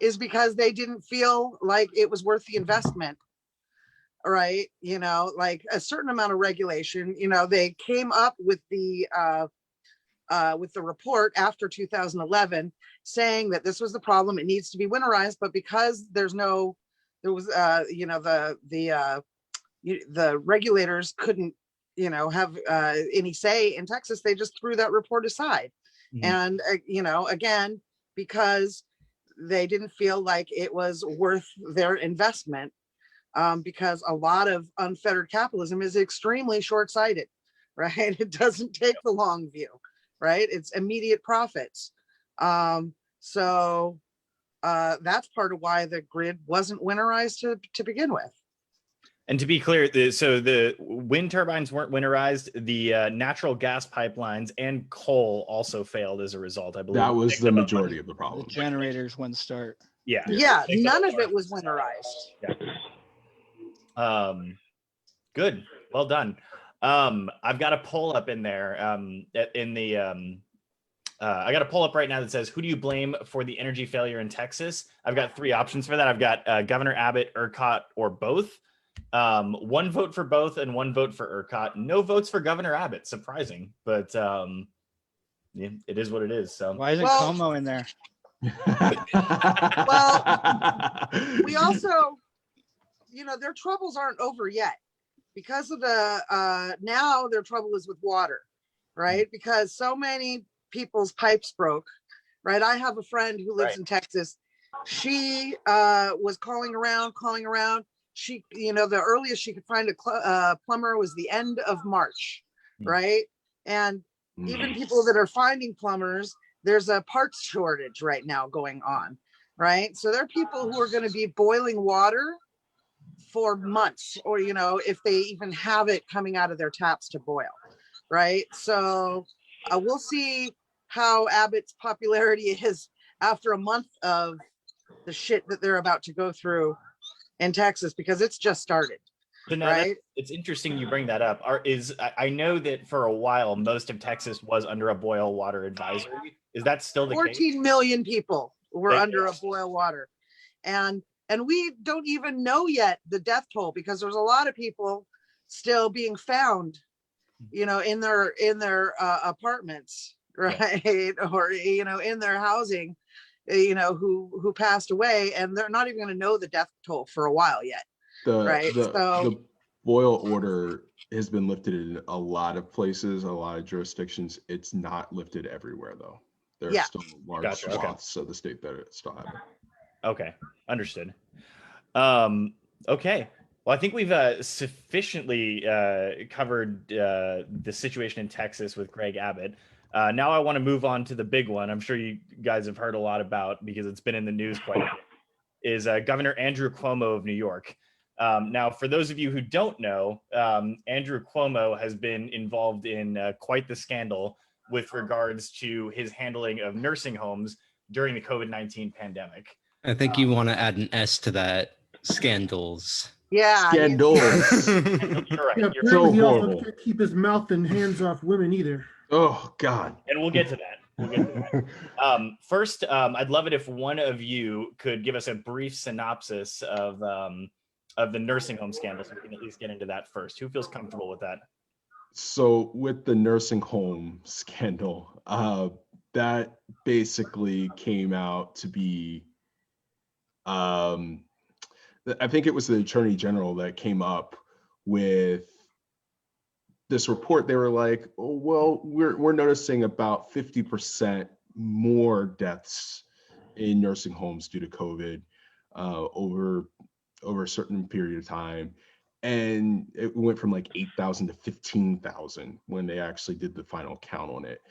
is because they didn't feel like it was worth the investment, right? Like a certain amount of regulation. They came up with the report after 2011 saying that this was the problem, it needs to be winterized, but because the regulators couldn't have any say in Texas, they just threw that report aside. And again, because they didn't feel like it was worth their investment, because a lot of unfettered capitalism is extremely short-sighted, right? It doesn't take the long view, right? It's immediate profits. So that's part of why the grid wasn't winterized to begin with. And to be clear, so the wind turbines weren't winterized. The natural gas pipelines and coal also failed as a result, I believe. That was the majority of the problem. The generators wouldn't start. Yeah. None of it was winterized. Yeah. Good. Well done. I've got a poll up in there. I got a poll up right now that says, who do you blame for the energy failure in Texas? I've got three options for that. I've got Governor Abbott, ERCOT, or both. One vote for both and one vote for ERCOT. No votes for Governor Abbott. Surprising, but yeah, it is what it is. So why isn't Cuomo in there? Well, we also, their troubles aren't over yet, because of now their trouble is with water, right? Because so many people's pipes broke, right? I have a friend who lives in Texas. She was calling around. She, the earliest she could find a plumber was the end of March, right? And even people that are finding plumbers, there's a parts shortage right now going on, right? So there are people who are going to be boiling water for months, or, if they even have it coming out of their taps to boil, right? So we'll see how Abbott's popularity is after a month of the shit that they're about to go through in Texas, because it's just started. So now right? It's interesting you bring that up. I know that for a while most of Texas was under a boil water advisory. Is that still the case? 14 million people were under a boil water, and we don't even know yet the death toll, because there's a lot of people still being found, in their apartments, right? Yeah. Or in their housing, who passed away, and they're not even going to know the death toll for a while yet. The boil order has been lifted in a lot of places, a lot of jurisdictions. It's not lifted everywhere, though. There are Yeah. still large Gotcha, okay. swaths of the state that it still have it. Okay, understood. Okay. Well, I think we've sufficiently covered the situation in Texas with Greg Abbott. Now I want to move on to the big one. I'm sure you guys have heard a lot about because it's been in the news quite a bit. Is Governor Andrew Cuomo of New York. Now, for those of you who don't know, Andrew Cuomo has been involved in quite the scandal with regards to his handling of nursing homes during the COVID-19 pandemic. I think you want to add an S to that. Scandals. Yeah. Scandals. You're right. Yeah, You're right. apparently So he also horrible. can't keep his mouth and hands off women either. Oh God. And we'll get to that. We'll get to that. First, I'd love it if one of you could give us a brief synopsis of the nursing home scandal, so we can at least get into that first. Who feels comfortable with that? So with the nursing home scandal, that basically came out to be, I think it was the Attorney General that came up with this report. They were like, oh, well, we're noticing about 50% more deaths in nursing homes due to COVID over a certain period of time. And it went from like 8,000 to 15,000 when they actually did the final count on it.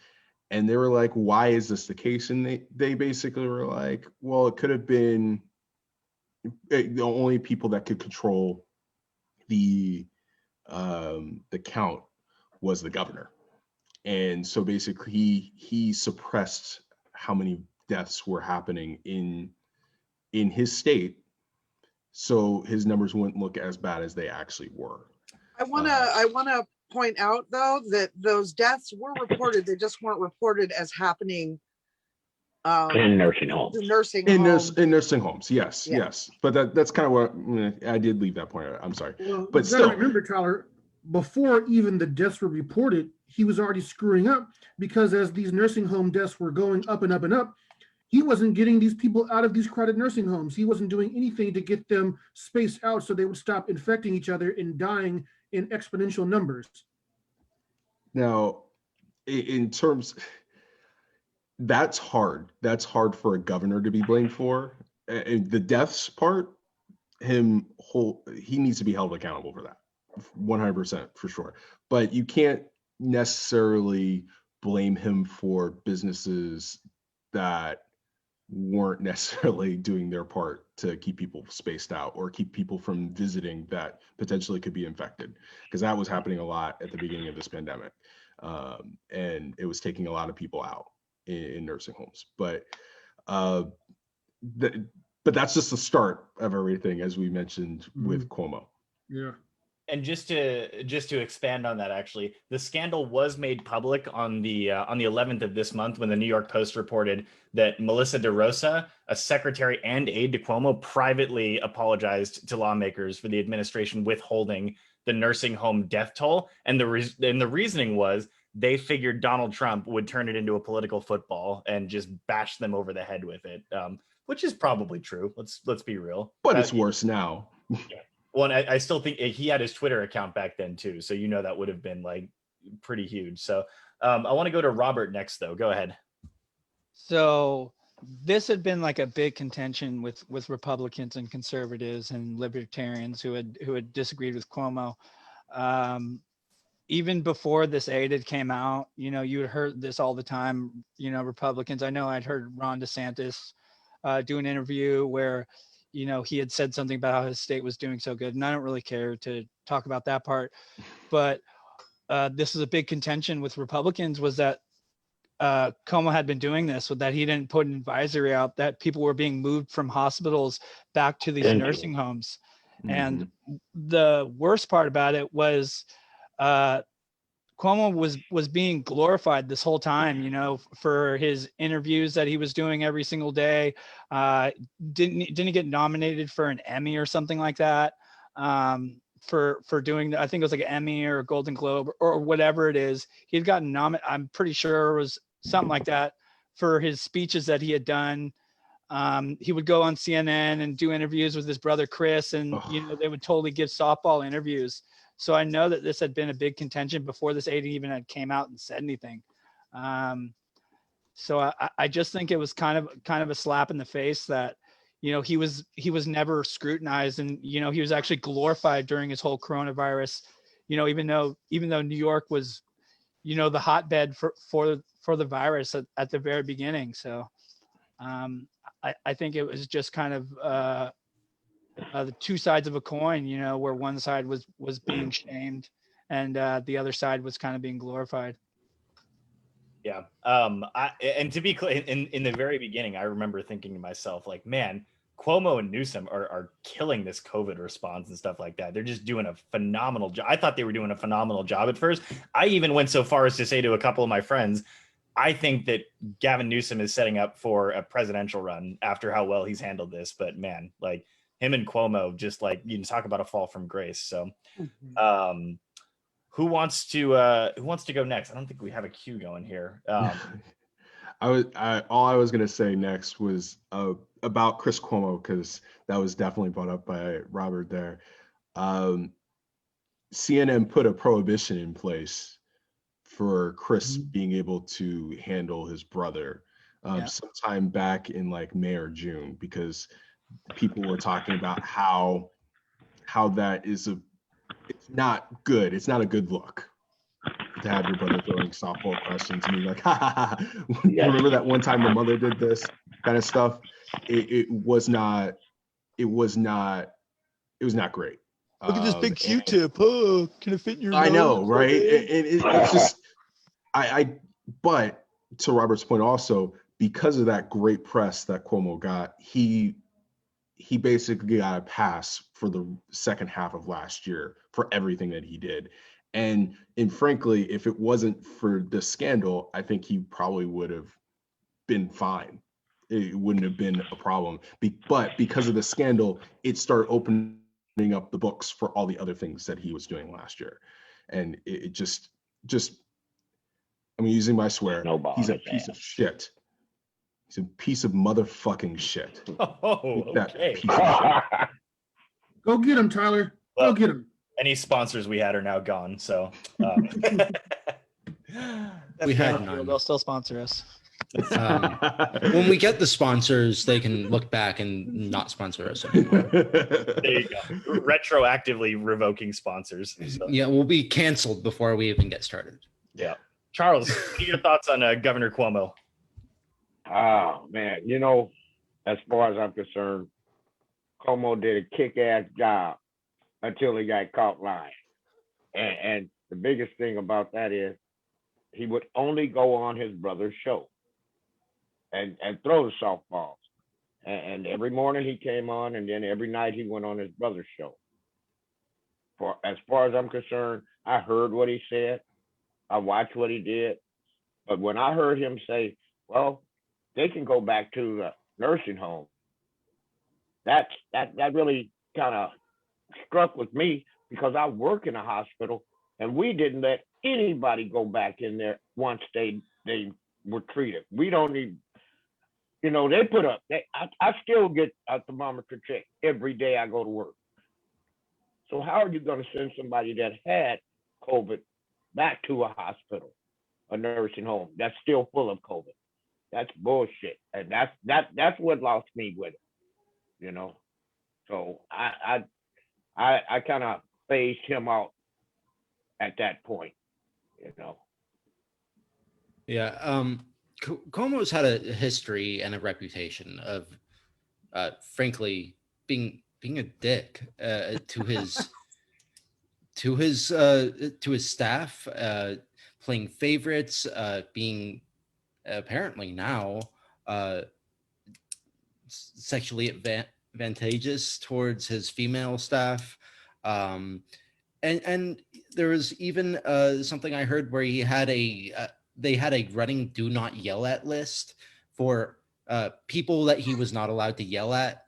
And they were like, why is this the case? And they basically were like, well, it could have been the only people that could control the count was the governor. And so basically he suppressed how many deaths were happening in his state, so his numbers wouldn't look as bad as they actually were. I wanna point out though that those deaths were reported. They just weren't reported as happening In nursing homes. in nursing In homes. nursing homes, yes, Yeah. yes. But that's kind of what I did leave that point out. I'm sorry. Well, But you gotta still, remember, Tyler, before even the deaths were reported, he was already screwing up, because as these nursing home deaths were going up and up and up, he wasn't getting these people out of these crowded nursing homes. He wasn't doing anything to get them spaced out so they would stop infecting each other and dying in exponential numbers. now, in terms, that's hard. That's hard for a governor to be blamed for. And the deaths part, he needs to be held accountable for that, 100% for sure. But you can't necessarily blame him for businesses that weren't necessarily doing their part to keep people spaced out or keep people from visiting that potentially could be infected, because that was happening a lot at the beginning of this pandemic, and it was taking a lot of people out in nursing homes. But that's just the start of everything, as we mentioned with Cuomo. Yeah. And just to expand on that, actually, the scandal was made public on the 11th of this month, when the New York Post reported that Melissa DeRosa, a secretary and aide to Cuomo, privately apologized to lawmakers for the administration withholding the nursing home death toll, and the reasoning was they figured Donald Trump would turn it into a political football and just bash them over the head with it, which is probably true. Let's be real. But it's worse now. Yeah. Well, and I still think he had his Twitter account back then too, so that would have been like pretty huge. So I want to go to Robert next, though. Go ahead. So this had been like a big contention with Republicans and conservatives and libertarians who had disagreed with Cuomo. Even before this aid had came out, you had heard this all the time. Republicans. I know I'd heard Ron DeSantis do an interview where he had said something about how his state was doing so good. And I don't really care to talk about that part, but this is a big contention with Republicans, was that Cuomo had been doing this, so that he didn't put an advisory out that people were being moved from hospitals back to these nursing homes. Mm-hmm. And the worst part about it was Cuomo was being glorified this whole time, for his interviews that he was doing every single day. Didn't he get nominated for an Emmy or something like that, for doing, I think it was like an Emmy or a Golden Globe or whatever it is. He had gotten nominated, I'm pretty sure it was something like that, for his speeches that he had done. He would go on CNN and do interviews with his brother Chris, and they would totally give softball interviews. So I know that this had been a big contention before this aid even had came out and said anything. So I just think it was kind of a slap in the face that, he was never scrutinized, and, he was actually glorified during his whole coronavirus, even though New York was, the hotbed for the virus at the very beginning. So I think it was just kind of the two sides of a coin, where one side was being shamed and the other side was kind of being glorified. Yeah. And to be clear, in the very beginning, I remember thinking to myself, like, man, Cuomo and Newsom are killing this COVID response and stuff like that. They're just doing a phenomenal job. I thought they were doing a phenomenal job at first. I even went so far as to say to a couple of my friends, I think that Gavin Newsom is setting up for a presidential run after how well he's handled this. But man, like, him and Cuomo, just like, you can talk about a fall from grace. So, who wants to go next? I don't think we have a queue going here. all I was gonna say next was about Chris Cuomo, because that was definitely brought up by Robert there. CNN put a prohibition in place for Chris being able to handle his brother sometime back in like May or June, because people were talking about how that is it's not good. It's not a good look to have your brother throwing softball questions and be like, ha ha ha. Remember that one time the mother did this kind of stuff? It was not great. Look at this big Q-tip. Oh, can it fit in your nose? I know, right? It's just but to Robert's point also, because of that great press that Cuomo got, he basically got a pass for the second half of last year for everything that he did. And frankly, if it wasn't for the scandal, I think he probably would have been fine. It wouldn't have been a problem. But because of the scandal, it started opening up the books for all the other things that he was doing last year. And it just I'm using my swear, he's a piece of shit. He's a piece of motherfucking shit. Oh, okay. Piece of shit. Go get him, Tyler. Go get him. Any sponsors we had are now gone, so We had none. They'll still sponsor us. When we get the sponsors, they can look back and not sponsor us anymore. There you go. Retroactively revoking sponsors. So. Yeah, we'll be canceled before we even get started. Yeah. Charles, what are your thoughts on Governor Cuomo? Oh, man. As far as I'm concerned, Cuomo did a kick-ass job until he got caught lying. And the biggest thing about that is he would only go on his brother's show and throw the softballs. And every morning he came on, and then every night he went on his brother's show. As far as I'm concerned, I heard what he said. I watched what he did. But when I heard him say, well, they can go back to the nursing home, that really kind of struck with me, because I work in a hospital and we didn't let anybody go back in there once they were treated. We don't even, they put up, I still get a thermometer check every day I go to work. So how are you going to send somebody that had COVID back to a hospital, a nursing home that's still full of COVID? That's bullshit. And that's what lost me with it, So I kind of phased him out at that point, Yeah, Cuomo's had a history and a reputation of, frankly, being a dick to his staff, playing favorites, being apparently now sexually advantageous towards his female staff. And there was even something I heard where he had they had a running do not yell at list for people that he was not allowed to yell at,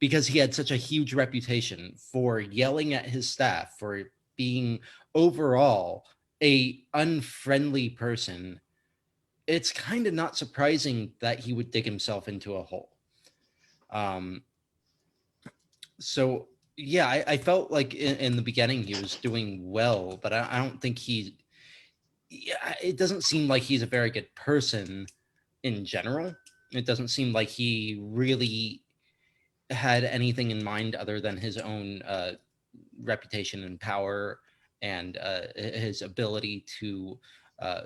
because he had such a huge reputation for yelling at his staff, for being overall a unfriendly person. It's kind of not surprising that he would dig himself into a hole. So yeah, I felt like in the beginning he was doing well, but I don't think he yeah, it doesn't seem like he's a very good person in general. It doesn't seem like he really had anything in mind other than his own reputation and power and his ability to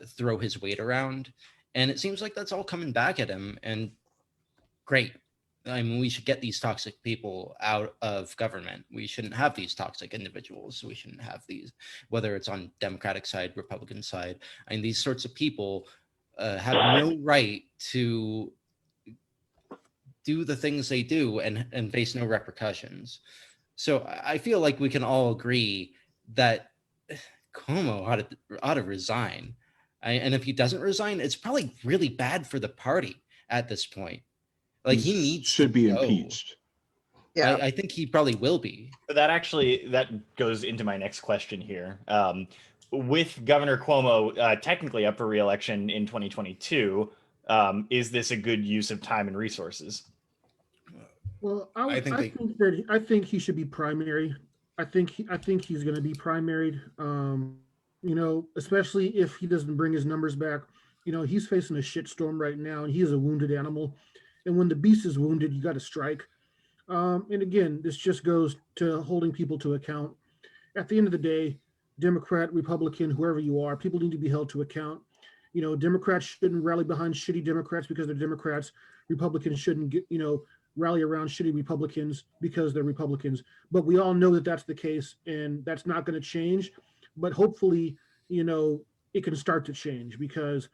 throw his weight around. And it seems like that's all coming back at him. And great. I mean, we should get these toxic people out of government. We shouldn't have these toxic individuals. We shouldn't have these, whether it's on Democratic side, Republican side. I mean, these sorts of people have no right to do the things they do and face no repercussions. So I feel like we can all agree that Cuomo ought to resign. And if he doesn't resign, it's probably really bad for the party at this point. Like he needs should to be go. impeached. Yeah. I think he probably will be. But that goes into my next question here. With Governor Cuomo technically up for re-election in 2022, is this a good use of time and resources? Well, I I think he should be primary. I think he's going to be primaried. You know, especially if he doesn't bring his numbers back. You know, he's facing a shitstorm right now, and he is a wounded animal. And when the beast is wounded, you got to strike. And again, this just goes to holding people to account. At the end of the day, Democrat, Republican, whoever you are, people need to be held to account. You know, Democrats shouldn't rally behind shitty Democrats because they're Democrats. Republicans shouldn't get, rally around shitty Republicans because they're Republicans. But we all know that that's the case, and that's not going to change. But hopefully, it can start to change, because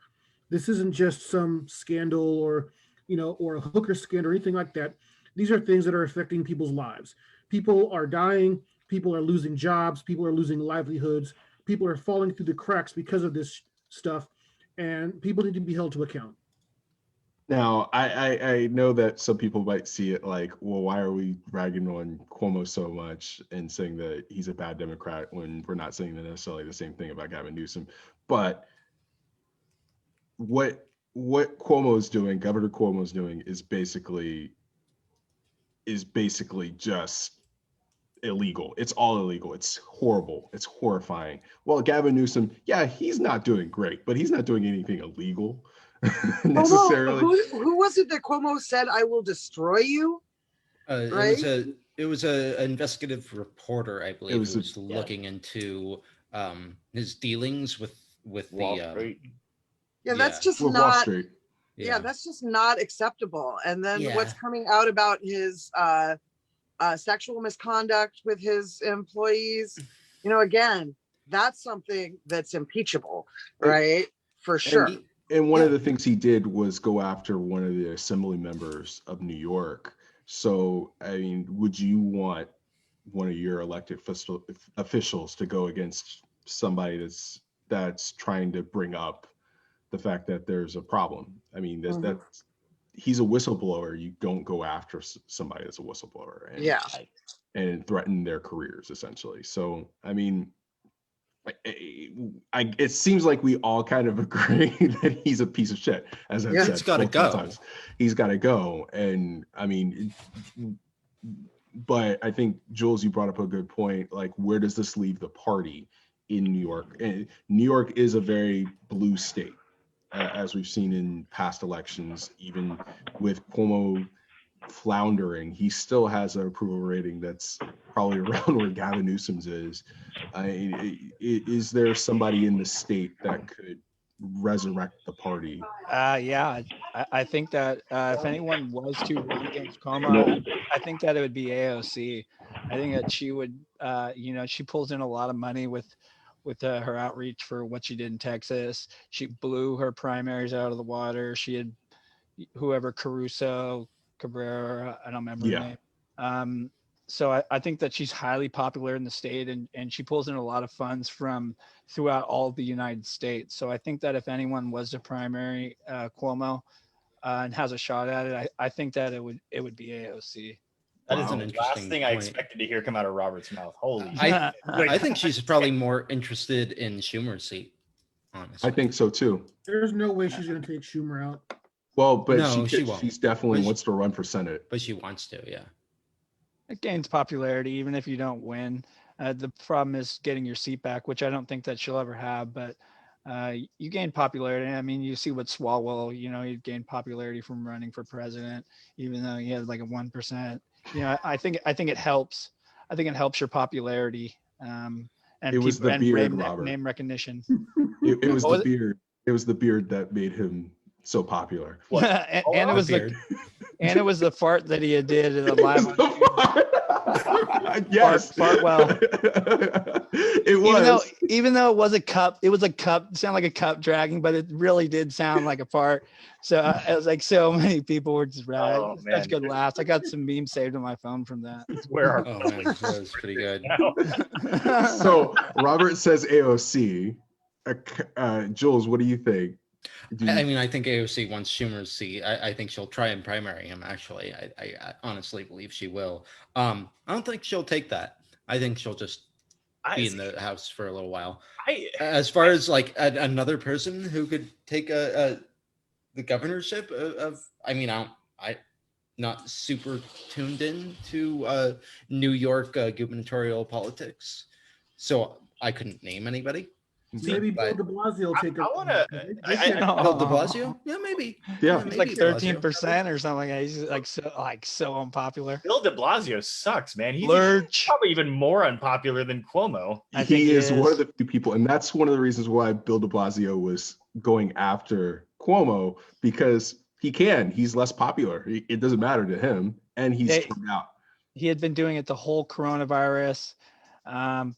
this isn't just some scandal or a hooker scandal or anything like that. These are things that are affecting people's lives. People are dying. People are losing jobs. People are losing livelihoods. People are falling through the cracks because of this stuff, and people need to be held to account. Now, I know that some people might see it like, well, why are we ragging on Cuomo so much and saying that he's a bad Democrat when we're not saying necessarily the same thing about Gavin Newsom? But what Cuomo is doing, Governor Cuomo is doing, is basically just illegal. It's all illegal. It's horrible. It's horrifying. Well, Gavin Newsom, yeah, he's not doing great, but he's not doing anything illegal necessarily. Who was it that Cuomo said, "I will destroy you"? Right? It was a investigative reporter, I believe, who was looking into his dealings with Wall the Street. Yeah, that's just Wall not. Street. Yeah, that's just not acceptable. And then Yeah. what's coming out about his sexual misconduct with his employees? Again, that's something that's impeachable, right? For sure. And one of the things he did was go after one of the assembly members of New York. So, I mean, would you want one of your elected officials to go against somebody that's trying to bring up the fact that there's a problem? I mean, that's he's a whistleblower. You don't go after somebody that's a whistleblower and threaten their careers, essentially. So, I mean, it seems like we all kind of agree that he's a piece of shit. As I've said, he's got to go. Times. He's got to go. And I mean, but I think, Jules, you brought up a good point. Like, where does this leave the party in New York? And New York is a very blue state, as we've seen in past elections. Even with Cuomo floundering, he still has an approval rating that's probably around where Gavin Newsom's is. Is there somebody in the state that could resurrect the party? Yeah, I think that if anyone was to run against Cuomo, I think that it would be AOC. I think that she would, she pulls in a lot of money with her outreach for what she did in Texas. She blew her primaries out of the water. She had whoever, Cabrera, I don't remember her name. So I think that she's highly popular in the state, and she pulls in a lot of funds from throughout all of the United States. So I think that if anyone was to primary Cuomo and has a shot at it, I think that it would be AOC. That is an the interesting last thing I point. expected to hear come out of Robert's mouth. Holy I think she's probably more interested in Schumer's seat, honestly. I think so too. There's no way she's going to take Schumer out. Well, but No, she won't. she's definitely wants to run for Senate. But she wants to, yeah. It gains popularity even if you don't win. The problem is getting your seat back, which I don't think that she'll ever have. But you gain popularity. I mean, you see what Swalwell, you know, he gained popularity from running for president, even though he had like a 1%. You know, I think it helps. I think it helps your popularity. And It was the beard, Robert. Name recognition. It was What the beard. It was the beard that made him so popular. and it was and it was the fart that he did in the live on YouTube. Yes. Fart well. It was. Even though it was a cup, it sounded like a cup dragging, but it really did sound like a fart. So it was like so many people were just such good laughs. I got some memes saved on my phone from that. Where are Oh man, that was pretty good. So Robert says AOC. Jules, what do you think? I mean, I think AOC wants Schumer's seat. I think she'll try and primary him. Actually, I honestly believe she will. I don't think she'll take that. I think she'll just be in the House for a little while. As far as like another person who could take the governorship of, I mean, I'm not super tuned in to New York gubernatorial politics, so I couldn't name anybody. Maybe Bill de Blasio will take it. I want to. Bill de Blasio? Yeah, maybe. Yeah, He's like 13% or something like that. He's like so unpopular. Bill de Blasio sucks, man. He's Lurch. probably even more unpopular than Cuomo. He is one of the few people, and that's one of the reasons why Bill de Blasio was going after Cuomo, because he's less popular. It doesn't matter to him, and he's turned out. He had been doing it the whole coronavirus.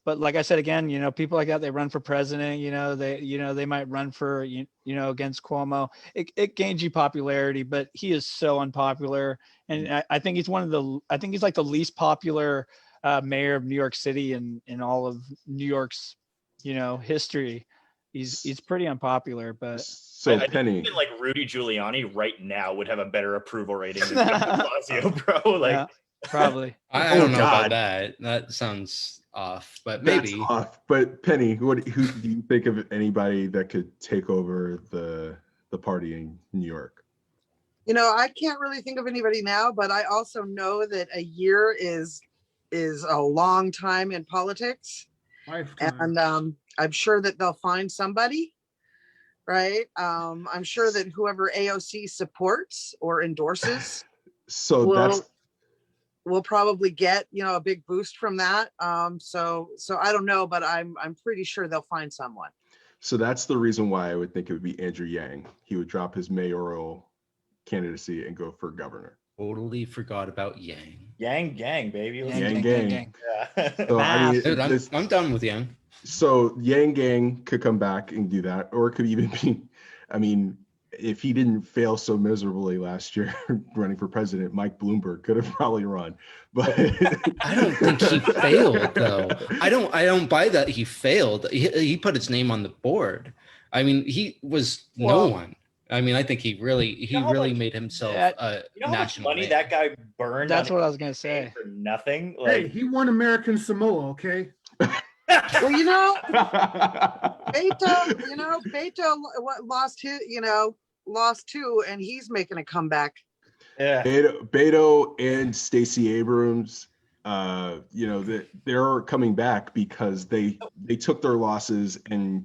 But like I said, again, you know, people like that, they run for president, they might run for, against Cuomo. It gains you popularity, but he is so unpopular. And I think he's like the least popular mayor of New York City in all of New York's, history. He's pretty unpopular, but so I Penny, think like Rudy Giuliani right now would have a better approval rating than Bill de Blasio, bro. Like, yeah, probably. I don't know about that. That sounds off, but maybe. That's off. But Penny, who do you think of anybody that could take over the party in New York? I can't really think of anybody now, but I also know that a year is a long time in politics. Lifetime. And I'm sure that they'll find somebody, right? I'm sure that whoever AOC supports or endorses we'll probably get, a big boost from that. So I don't know, but I'm pretty sure they'll find someone. So that's the reason why I would think it would be Andrew Yang. He would drop his mayoral candidacy and go for governor. Totally forgot about Yang. Yang gang, baby. Yang gang. Yeah. So, I mean, Dude, I'm done with Yang. So Yang gang could come back and do that, or it could even be, I mean, if he didn't fail so miserably last year running for president, Mike Bloomberg could have probably run. But I don't think he failed, though. I don't buy that he failed. He put his name on the board. I mean, he was no one. I mean, I think he really made himself a national money name. that guy burned. That's what I was gonna say. For nothing. Hey, he won American Samoa, okay? Well, Beto lost two, and he's making a comeback. Yeah. Beto and Stacey Abrams, they're coming back because they took their losses and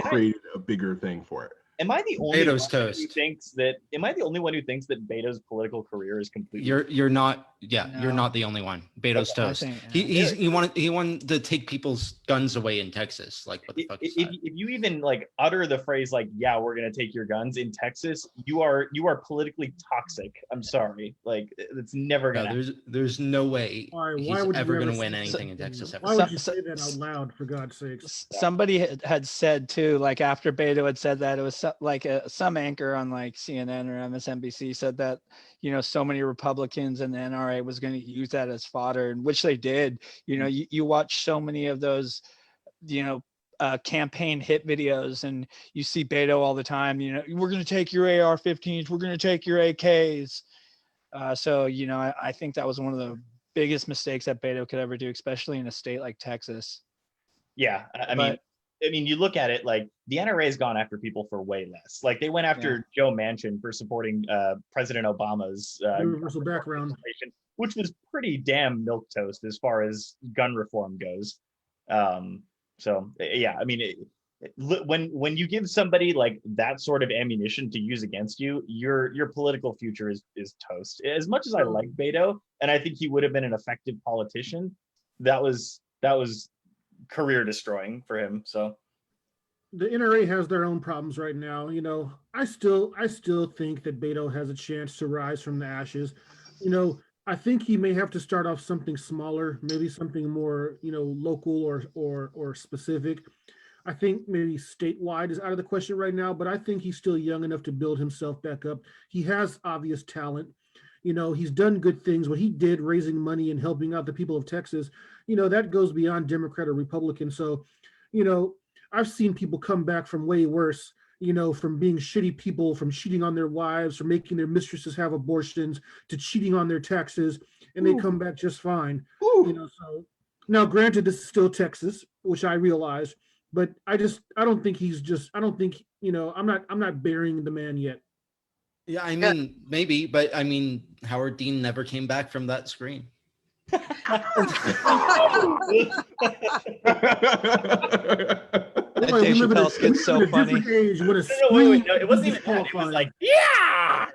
created a bigger thing for it. Am I the only Beto's one toast. who thinks that? Am I the only one who thinks that Beto's political career is completely? You're not. Yeah, No. you're not the only one. Beto's I toast. think, He wanted to take people's guns away in Texas. Like, what the fuck is If that? you even like utter the phrase like, "Yeah, we're gonna take your guns" in Texas, you are politically toxic. I'm sorry, like it's never No, gonna. there's no way Why he's would you ever ever going to say win that? anything in Texas ever. Why would you say that out loud, for God's sakes? Somebody had said too, like after Beto had said that, it was some anchor on like CNN or MSNBC said that, so many Republicans and the NRA was going to use that as fodder, and which they did. You watch so many of those, campaign hit videos, and you see Beto all the time, we're going to take your AR-15s, we're going to take your AKs. So, I think that was one of the biggest mistakes that Beto could ever do, especially in a state like Texas. Yeah, I mean, you look at it like the NRA has gone after people for way less. Like they went after Joe Manchin for supporting President Obama's Universal background, which was pretty damn milquetoast as far as gun reform goes. So yeah, I mean, when you give somebody like that sort of ammunition to use against you, your political future is toast. As much as I like Beto, and I think he would have been an effective politician, that was career destroying for him. So the NRA has their own problems right now. You know, I still think that Beto has a chance to rise from the ashes. You know, I think he may have to start off something smaller, maybe something more, you know, local or specific. I think maybe statewide is out of the question right now, but I think he's still young enough to build himself back up. He has obvious talent. You know, he's done good things. What he did, raising money and helping out the people of Texas, you know, that goes beyond Democrat or Republican. So, you know, I've seen people come back from way worse, you know, from being shitty people, from cheating on their wives, from making their mistresses have abortions, to cheating on their taxes, and they come back just fine. You know, so now granted, this is still Texas, which I realize, but I don't think you know, I'm not burying the man yet. Yeah, I mean, maybe, but I mean, Howard Dean never came back from that screen. That Dave Chappelle skit's so funny. Wait, no, it wasn't even that. It was like, yeah.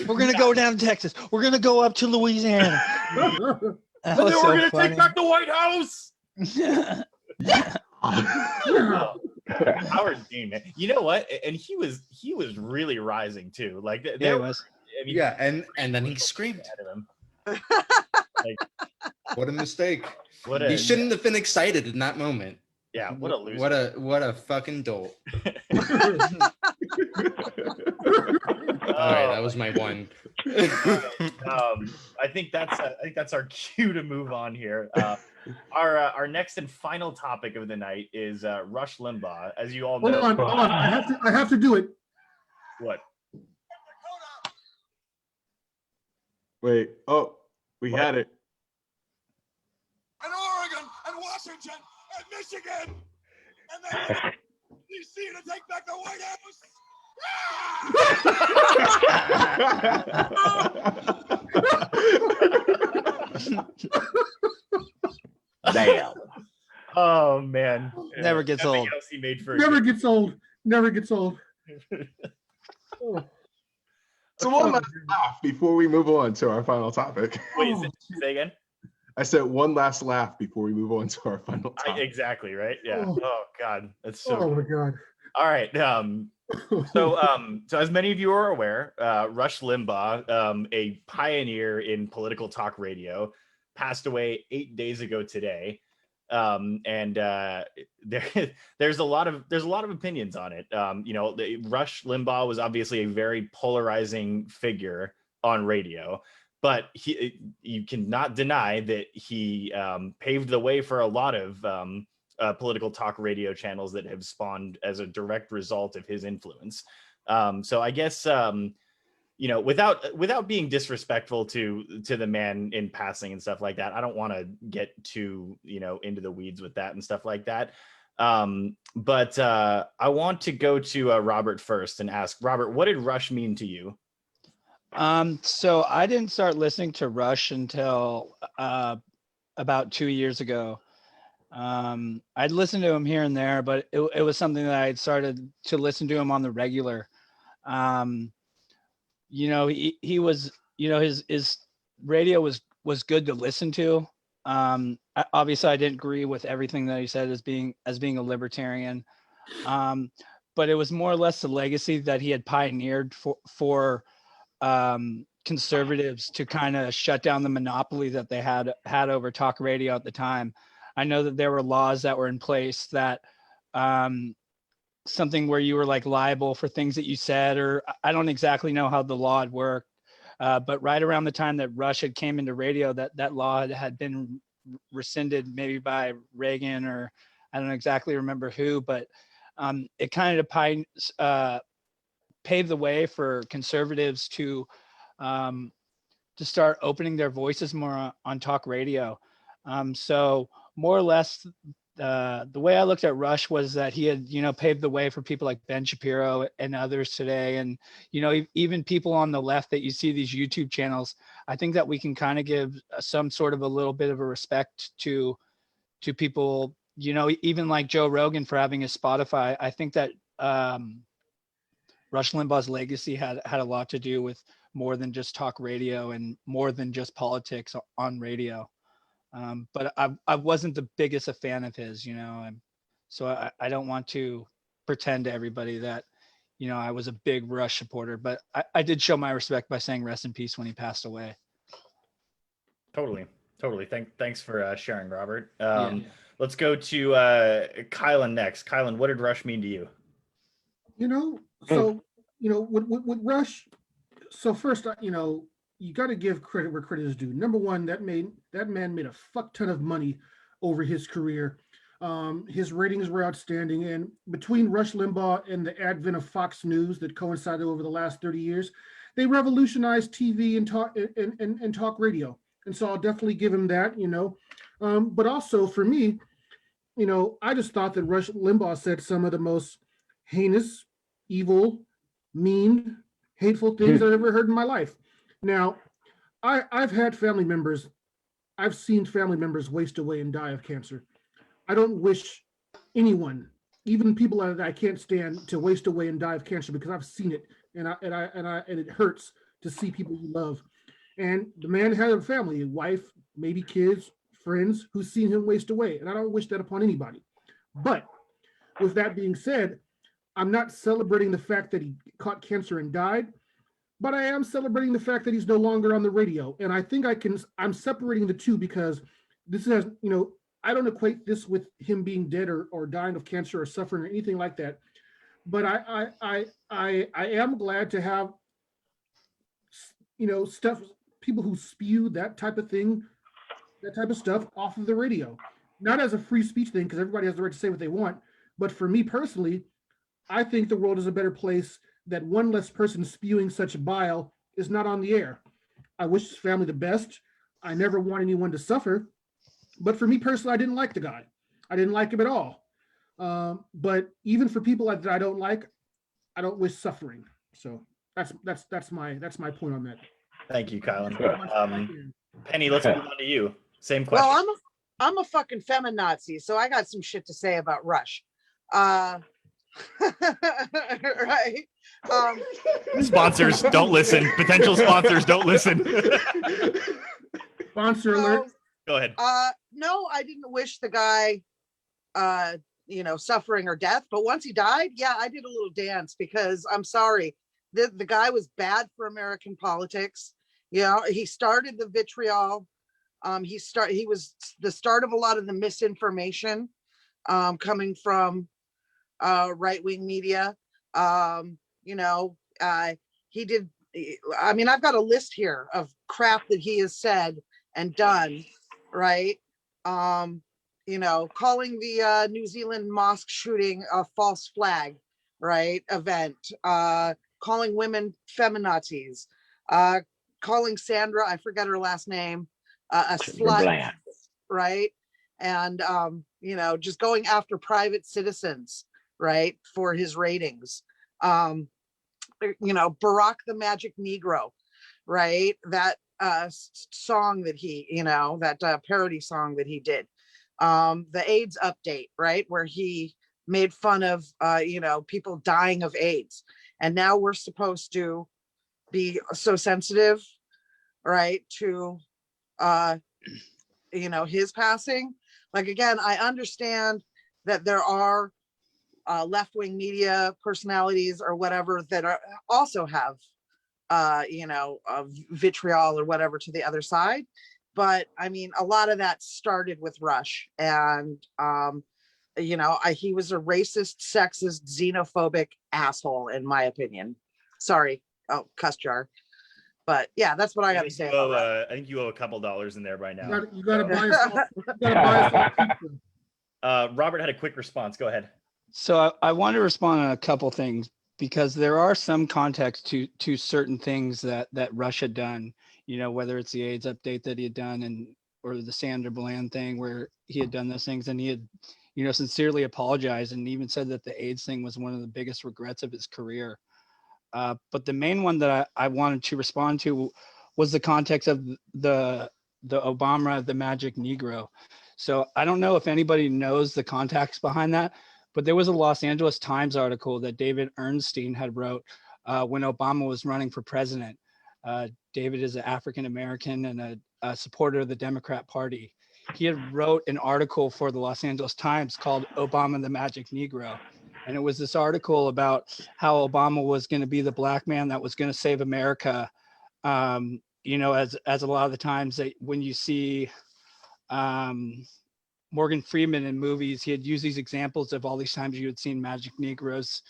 We're gonna go down to Texas. We're gonna go up to Louisiana. And then we're gonna take back the White House. Howard Dean, man. You know what? And he was really rising too. Like there was. I mean, yeah, and then he screamed at him. Like, what a mistake! He shouldn't have been excited in that moment. Yeah, what a loser! What a fucking dolt! All right, that was my one. I think that's our cue to move on here. Our next and final topic of the night is Rush Limbaugh. As you all know, hold on. I have to do it. What? Wait. Oh, we had it. And Oregon and Washington and Michigan and then DC to take back the White House. Damn. Oh man. Never gets old. Never gets old. Never gets old. Oh. So one last laugh before we move on to our final topic. Wait, say again? I said one last laugh before we move on to our final topic. Exactly, right? Yeah. Oh God. That's so my God. All right. So as many of you are aware, Rush Limbaugh, a pioneer in political talk radio, passed away 8 days ago today. There's a lot of opinions on it. You know, Rush Limbaugh was obviously a very polarizing figure on radio, but you cannot deny that he paved the way for a lot of political talk radio channels that have spawned as a direct result of his influence. So I guess you know, without being disrespectful to the man in passing and stuff like that, I don't want to get too, you know, into the weeds with that and stuff like that. But I want to go to Robert first and ask Robert, what did Rush mean to you? So I didn't start listening to Rush until about 2 years ago. I'd listened to him here and there, but it was something that I had started to listen to him on the regular. You know, he was, you know, his radio was good to listen to. Obviously I didn't agree with everything that he said as being a libertarian. But it was more or less the legacy that he had pioneered for conservatives to kind of shut down the monopoly that they had over talk radio at the time. I know that there were laws that were in place that something where you were like liable for things that you said, or I don't exactly know how the law had worked. But right around the time that Rush had came into radio, that law had been rescinded maybe by Reagan, or I don't exactly remember who, but it kind of paved the way for conservatives to start opening their voices more on talk radio. So more or less, the way I looked at Rush was that he had, you know, paved the way for people like Ben Shapiro and others today. And, you know, even people on the left that you see these YouTube channels, I think that we can kind of give some sort of a little bit of a respect to people even like Joe Rogan for having his Spotify, I think that Rush Limbaugh's legacy had a lot to do with more than just talk radio and more than just politics on radio. But I wasn't the biggest a fan of his, so I don't want to pretend to everybody that, I was a big Rush supporter, but I did show my respect by saying rest in peace when he passed away. Totally. Thanks for sharing, Robert. Yeah. Let's go to Kylan next. Kylan, what did Rush mean to you? With Rush, so first, you got to give credit where credit is due. Number one, that man made a fuck ton of money over his career. His ratings were outstanding, and between Rush Limbaugh and the advent of Fox News that coincided over the last 30 years, they revolutionized TV and talk radio. And so I'll definitely give him that, But also for me, I just thought that Rush Limbaugh said some of the most heinous, evil, mean, hateful things I've ever heard in my life. Now, I've had family members, I've seen family members waste away and die of cancer. I don't wish anyone, even people that I can't stand, to waste away and die of cancer, because I've seen it, and it hurts to see people you love. And the man had a family, a wife, maybe kids, friends, who's seen him waste away, and I don't wish that upon anybody. But with that being said, I'm not celebrating the fact that he caught cancer and died, but I am celebrating the fact that he's no longer on the radio. And I think I'm separating the two, because this has, I don't equate this with him being dead or dying of cancer or suffering or anything like that. But I am glad to have, people who spew that type of thing, that type of stuff off of the radio. Not as a free speech thing, because everybody has the right to say what they want. But for me personally, I think the world is a better place that one less person spewing such bile is not on the air. I wish his family the best. I never want anyone to suffer. But for me personally, I didn't like the guy. I didn't like him at all. But even for people that I don't like, I don't wish suffering. So that's my point on that. Thank you, Kylan. Penny, let's move on to you. Same question. Well, I'm a fucking feminazi, so I got some shit to say about Rush. Right. Sponsors, don't listen. Potential sponsors, don't listen. Sponsor alert. Go ahead. No, I didn't wish the guy, suffering or death. But once he died, yeah, I did a little dance, because I'm sorry, the guy was bad for American politics. He started the vitriol. He was the start of a lot of the misinformation coming from right-wing media. He did. I mean, I've got a list here of crap that he has said and done. Right. Calling the New Zealand mosque shooting a false flag, right, event, calling women feminazis, calling Sandra, I forget her last name, a slut, right? And, just going after private citizens, right, for his ratings. Barack the Magic Negro, right? That song that he, that parody song that he did. The AIDS update, right? Where he made fun of, people dying of AIDS. And now we're supposed to be so sensitive, right, to, his passing. Like, again, I understand that there are left-wing media personalities or whatever that are also have, vitriol or whatever to the other side. But I mean, a lot of that started with Rush, and he was a racist, sexist, xenophobic asshole, in my opinion. Sorry, cuss jar. But yeah, that's what I got to say. I think you owe a couple dollars in there by now. You got to buy Robert had a quick response. Go ahead. So I want to respond on a couple things, because there are some context to certain things that Rush had done, whether it's the AIDS update that he had done or the Sandra Bland thing where he had done those things, and he had, sincerely apologized and even said that the AIDS thing was one of the biggest regrets of his career. But the main one that I wanted to respond to was the context of the Obama, the Magic Negro. So I don't know if anybody knows the context behind that, but there was a Los Angeles Times article that David Ernstein had wrote when Obama was running for president. David is an African-American and a supporter of the Democrat Party. He had wrote an article for the Los Angeles Times called Obama the Magic Negro. And it was this article about how Obama was going to be the black man that was going to save America. You know, as a lot of the times that when you see Morgan Freeman in movies, he had used these examples of all these times you had seen Magic Negroes.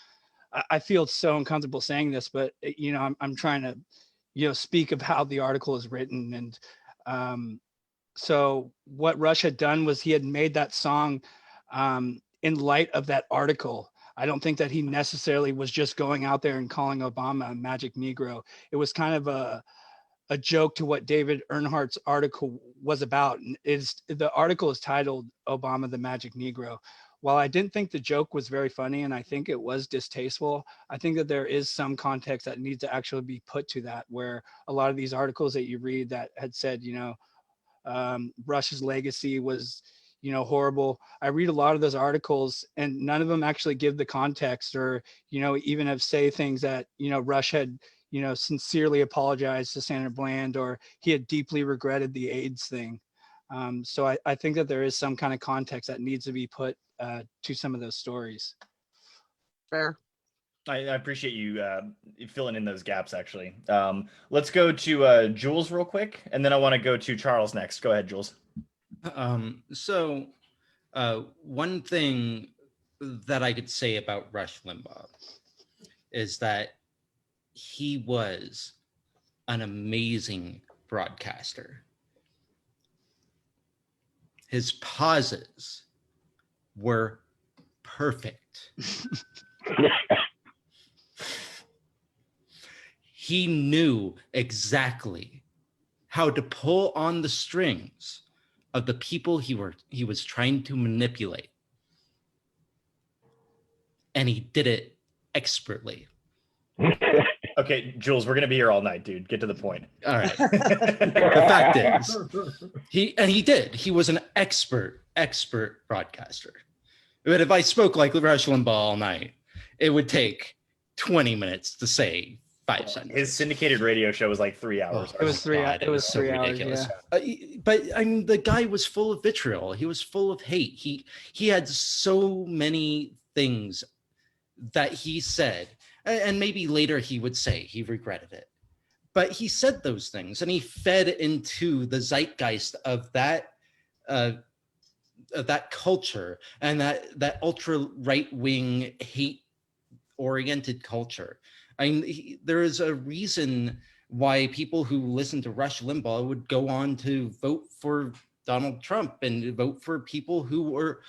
I feel so uncomfortable saying this, but you know, I'm trying to, you know, speak of how the article is written. And so what Rush had done was he had made that song in light of that article. I don't think that he necessarily was just going out there and calling Obama a Magic Negro. It was kind of a joke to what David Earnhardt's article was about. And the article is titled Obama the Magic Negro. While I didn't think the joke was very funny and I think it was distasteful, I think that there is some context that needs to actually be put to that, where a lot of these articles that you read that had said, you know, Rush's legacy was, you know, horrible. I read a lot of those articles and none of them actually give the context or, you know, even have say things that, you know, Rush had, you know, sincerely apologized to Senator Bland or he had deeply regretted the AIDS thing. So I think that there is some kind of context that needs to be put to some of those stories. Fair. I appreciate you filling in those gaps, actually. Let's go to Jules real quick, and then I want to go to Charles next. Go ahead, Jules. So one thing that I could say about Rush Limbaugh is that he was an amazing broadcaster. His pauses were perfect. He knew exactly how to pull on the strings of the people he was trying to manipulate. And he did it expertly. Okay, Jules, we're gonna be here all night, dude. Get to the point. All right. The fact is, he did. He was an expert broadcaster. But if I spoke like Rush Limbaugh all night, it would take 20 minutes to say 5 sentences. His syndicated radio show was like 3 hours. It was 3 hours. It was so 3 hours. Ridiculous. Yeah. But I mean, the guy was full of vitriol. He was full of hate. He had so many things that he said, and maybe later he would say he regretted it. But he said those things, and he fed into the zeitgeist of that culture and that ultra right-wing hate-oriented culture. I mean, there is a reason why people who listen to Rush Limbaugh would go on to vote for Donald Trump and vote for people who were,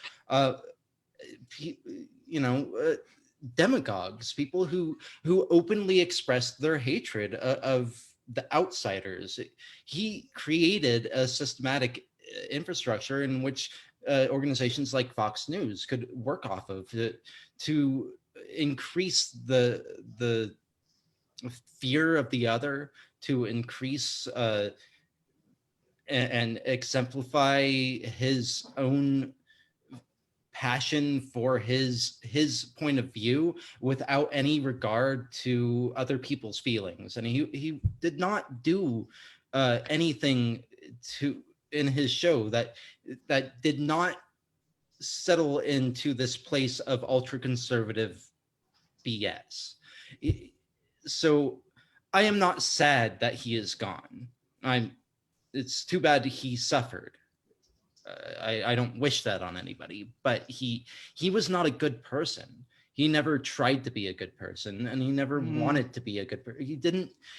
demagogues, people who openly expressed their hatred of the outsiders. He created a systematic infrastructure in which organizations like Fox News could work off of to increase the fear of the other, to increase and exemplify his own passion for his point of view without any regard to other people's feelings. And he did not do anything in his show that did not settle into this place of ultra conservative BS. So I am not sad that he is gone. It's too bad he suffered. I don't wish that on anybody, but he was not a good person. He never tried to be a good person, and he never wanted to be a good person.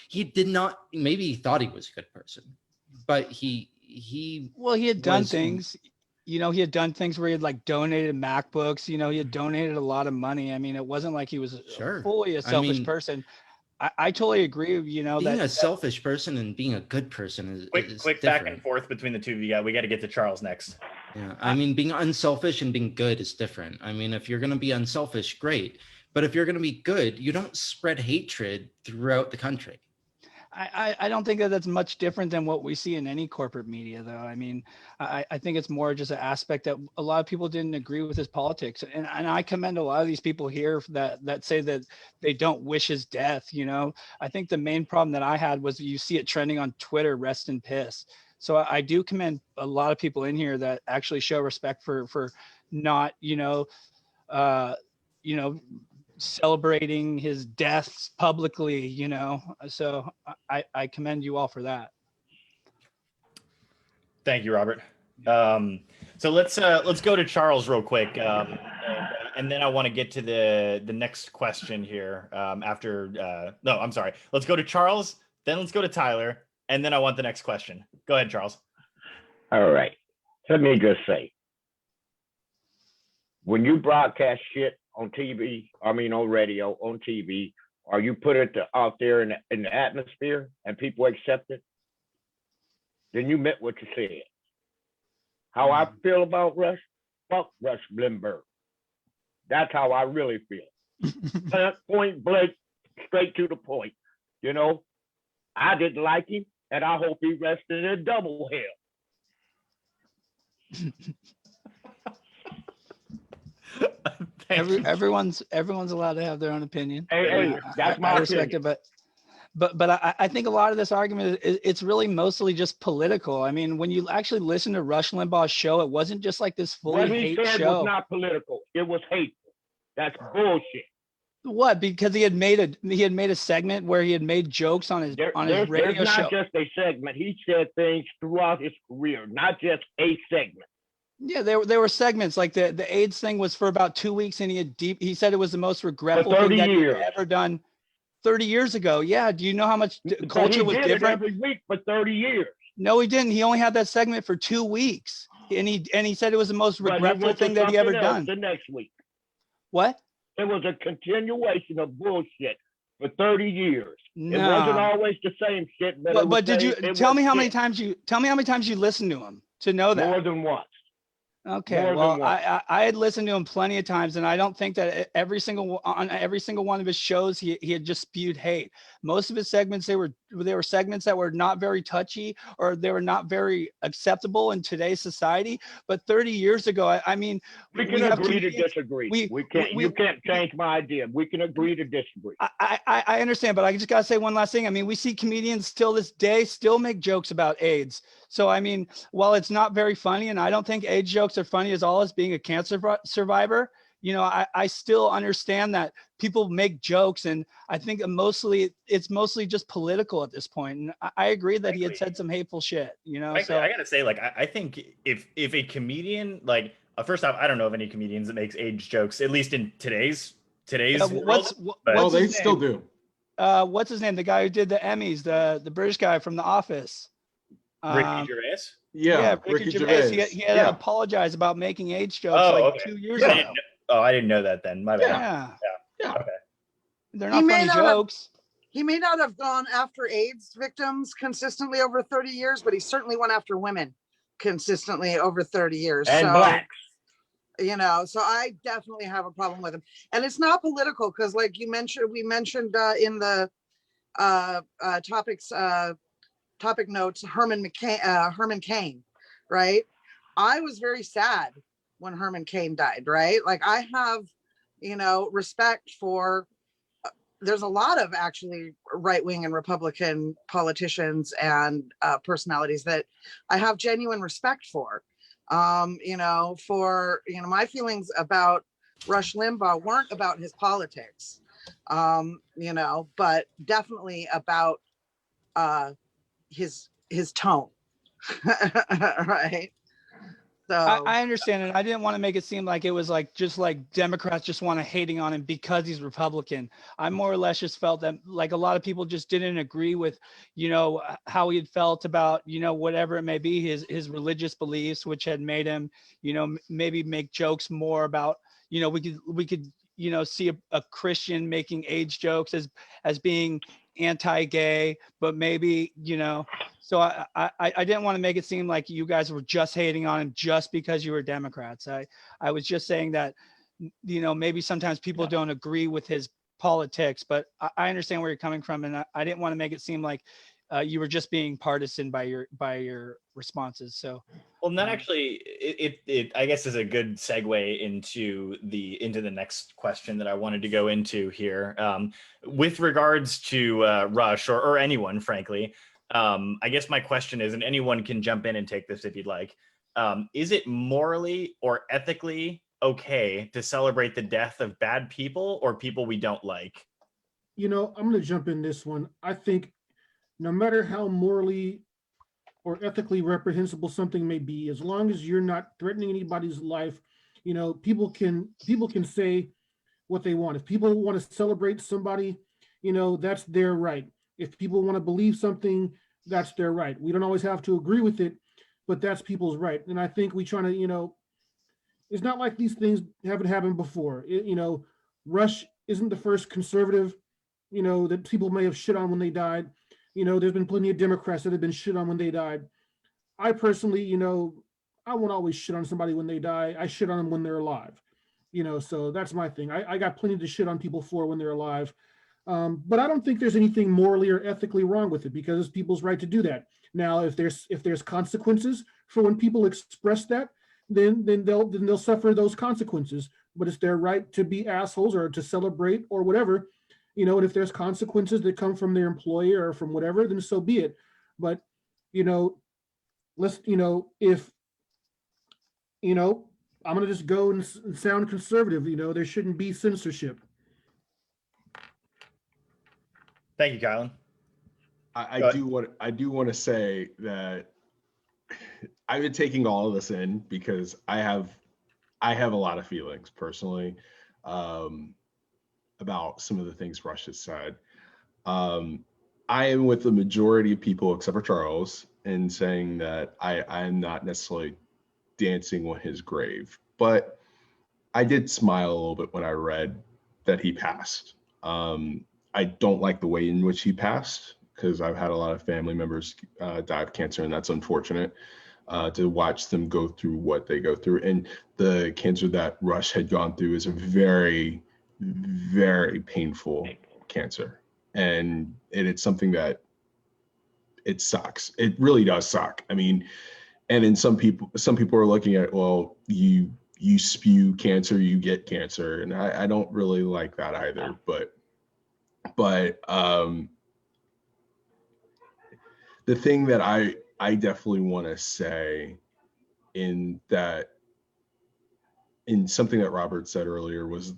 He did not, maybe he thought he was a good person, but he had done things, you know, he had done things where he had like donated MacBooks, you know, he had donated a lot of money. I mean, it wasn't like he was fully a selfish person. I totally agree. You know, being a selfish person and being a good person is quick back and forth between the two. We got to get to Charles next. Yeah, I mean, being unselfish and being good is different. I mean, if you're going to be unselfish, great. But if you're going to be good, you don't spread hatred throughout the country. I don't think that that's much different than what we see in any corporate media, though. I mean, I think it's more just an aspect that a lot of people didn't agree with his politics. And I commend a lot of these people here that say that they don't wish his death. You know, I think the main problem that I had was you see it trending on Twitter, rest in piss. So I do commend a lot of people in here that actually show respect for not, celebrating his deaths publicly, so I commend you all for that. Thank you, Robert. So let's go to Charles real quick, and then I want to get to the next question here. No, I'm sorry. Let's go to Charles, then let's go to Tyler, and then I want the next question. Go ahead, Charles. All right. Let me just say, when you broadcast shit on TV, on radio, on TV, or you put it out there in the atmosphere and people accept it, then you meant what you said. How I feel about Rush? Fuck Rush Limbaugh. That's how I really feel. Point blank, straight to the point. I didn't like him, and I hope he rested in double hell. Everyone's allowed to have their own opinion. Hey, that's my respect opinion. But I think a lot of this argument it's really mostly just political. I mean, when you actually listen to Rush Limbaugh's show, it wasn't just like this fully hate show. What he said was not political. It was hateful. That's bullshit. What? Because he had made a segment where he had made jokes on his radio there's show. Not just a segment. He said things throughout his career, not just a segment. Yeah, there were segments like the AIDS thing was for about 2 weeks, and he said it was the most regretful thing that he had ever done 30 years ago. Yeah, do you know how much culture was different? Every week for 30 years. No, he didn't. He only had that segment for 2 weeks, and he said it was the most regretful thing that he ever done. The next week. What? It was a continuation of bullshit for 30 years. No. It wasn't always the same shit. But did you tell me how many times you listened to him to know that? More than once. Okay, well, I had listened to him plenty of times, and I don't think that every single one of his shows he had just spewed hate. Most of his segments they were segments that were not very touchy, or they were not very acceptable in today's society. But 30 years ago, I mean, we can agree to disagree. You can't change my idea. We can agree to disagree. I understand, but I just gotta say one last thing. I mean, we see comedians still this day still make jokes about AIDS. So I mean, while it's not very funny, and I don't think AIDS jokes are funny as all as being a cancer survivor, I still understand that people make jokes, and I think it's mostly just political at this point. And I agree that he had said some hateful shit, So I gotta say, I think if a comedian, first off, I don't know of any comedians that makes AIDS jokes, at least in today's world. They still do. What's his name? The guy who did the Emmys, the British guy from The Office. Ricky Gervais? Yeah, Ricky Gervais. He had to apologize about making AIDS jokes 2 years ago. I didn't know that then. My bad. Yeah. Okay. They're not funny jokes. He may not have gone after AIDS victims consistently over 30 years, but he certainly went after women consistently over 30 years. And blacks. So I definitely have a problem with him. And it's not political because, like we mentioned in the topic notes, Herman Cain, right? I was very sad when Herman Cain died, right? Like I have, respect for, there's a lot of actually right-wing and Republican politicians and personalities that I have genuine respect for. My feelings about Rush Limbaugh weren't about his politics, but definitely about his tone. Right. So I understand it. I didn't want to make it seem like it was just like Democrats just want to hating on him because he's Republican. I more or less just felt that a lot of people just didn't agree with, how he had felt about, whatever it may be, his religious beliefs, which had made him, maybe make jokes more about, we could see a Christian making AIDS jokes as being anti-gay, but maybe, so I didn't want to make it seem like you guys were just hating on him just because you were Democrats. I was just saying that, maybe sometimes people don't agree with his politics, but I understand where you're coming from, and I didn't want to make it seem like you were just being partisan by your responses. So, well, and that actually it I guess is a good segue into the next question that I wanted to go into here, with regards to Rush or anyone, frankly. I guess my question is, and anyone can jump in and take this if you'd like. Is it morally or ethically okay to celebrate the death of bad people or people we don't like? I'm going to jump in this one. I think no matter how morally or ethically reprehensible something may be, as long as you're not threatening anybody's life, people can say what they want. If people want to celebrate somebody, that's their right. If people want to believe something, that's their right. We don't always have to agree with it, but that's people's right. And I think we try to, it's not like these things haven't happened before. Rush isn't the first conservative, that people may have shit on when they died. There's been plenty of Democrats that have been shit on when they died. I personally, I won't always shit on somebody when they die. I shit on them when they're alive. So that's my thing. I got plenty to shit on people for when they're alive. But I don't think there's anything morally or ethically wrong with it, because it's people's right to do that. Now, if there's consequences for when people express that, then they'll suffer those consequences. But it's their right to be assholes or to celebrate or whatever. And if there's consequences that come from their employer or from whatever, then so be it. But, let's, if, I'm going to just go and sound conservative, there shouldn't be censorship. Thank you, Kylan. I do want to say that I've been taking all of this in because I have a lot of feelings personally, about some of the things Rush has said. I am with the majority of people, except for Charles, in saying that I am not necessarily dancing on his grave, but I did smile a little bit when I read that he passed. I don't like the way in which he passed, because I've had a lot of family members die of cancer, and that's unfortunate to watch them go through what they go through. And the cancer that Rush had gone through is a very, very painful cancer, and it's something that it sucks. It really does suck. I mean, and in some people are looking at, well, you spew cancer, you get cancer, and I don't really like that either. But the thing that I definitely want to say in something that Robert said earlier was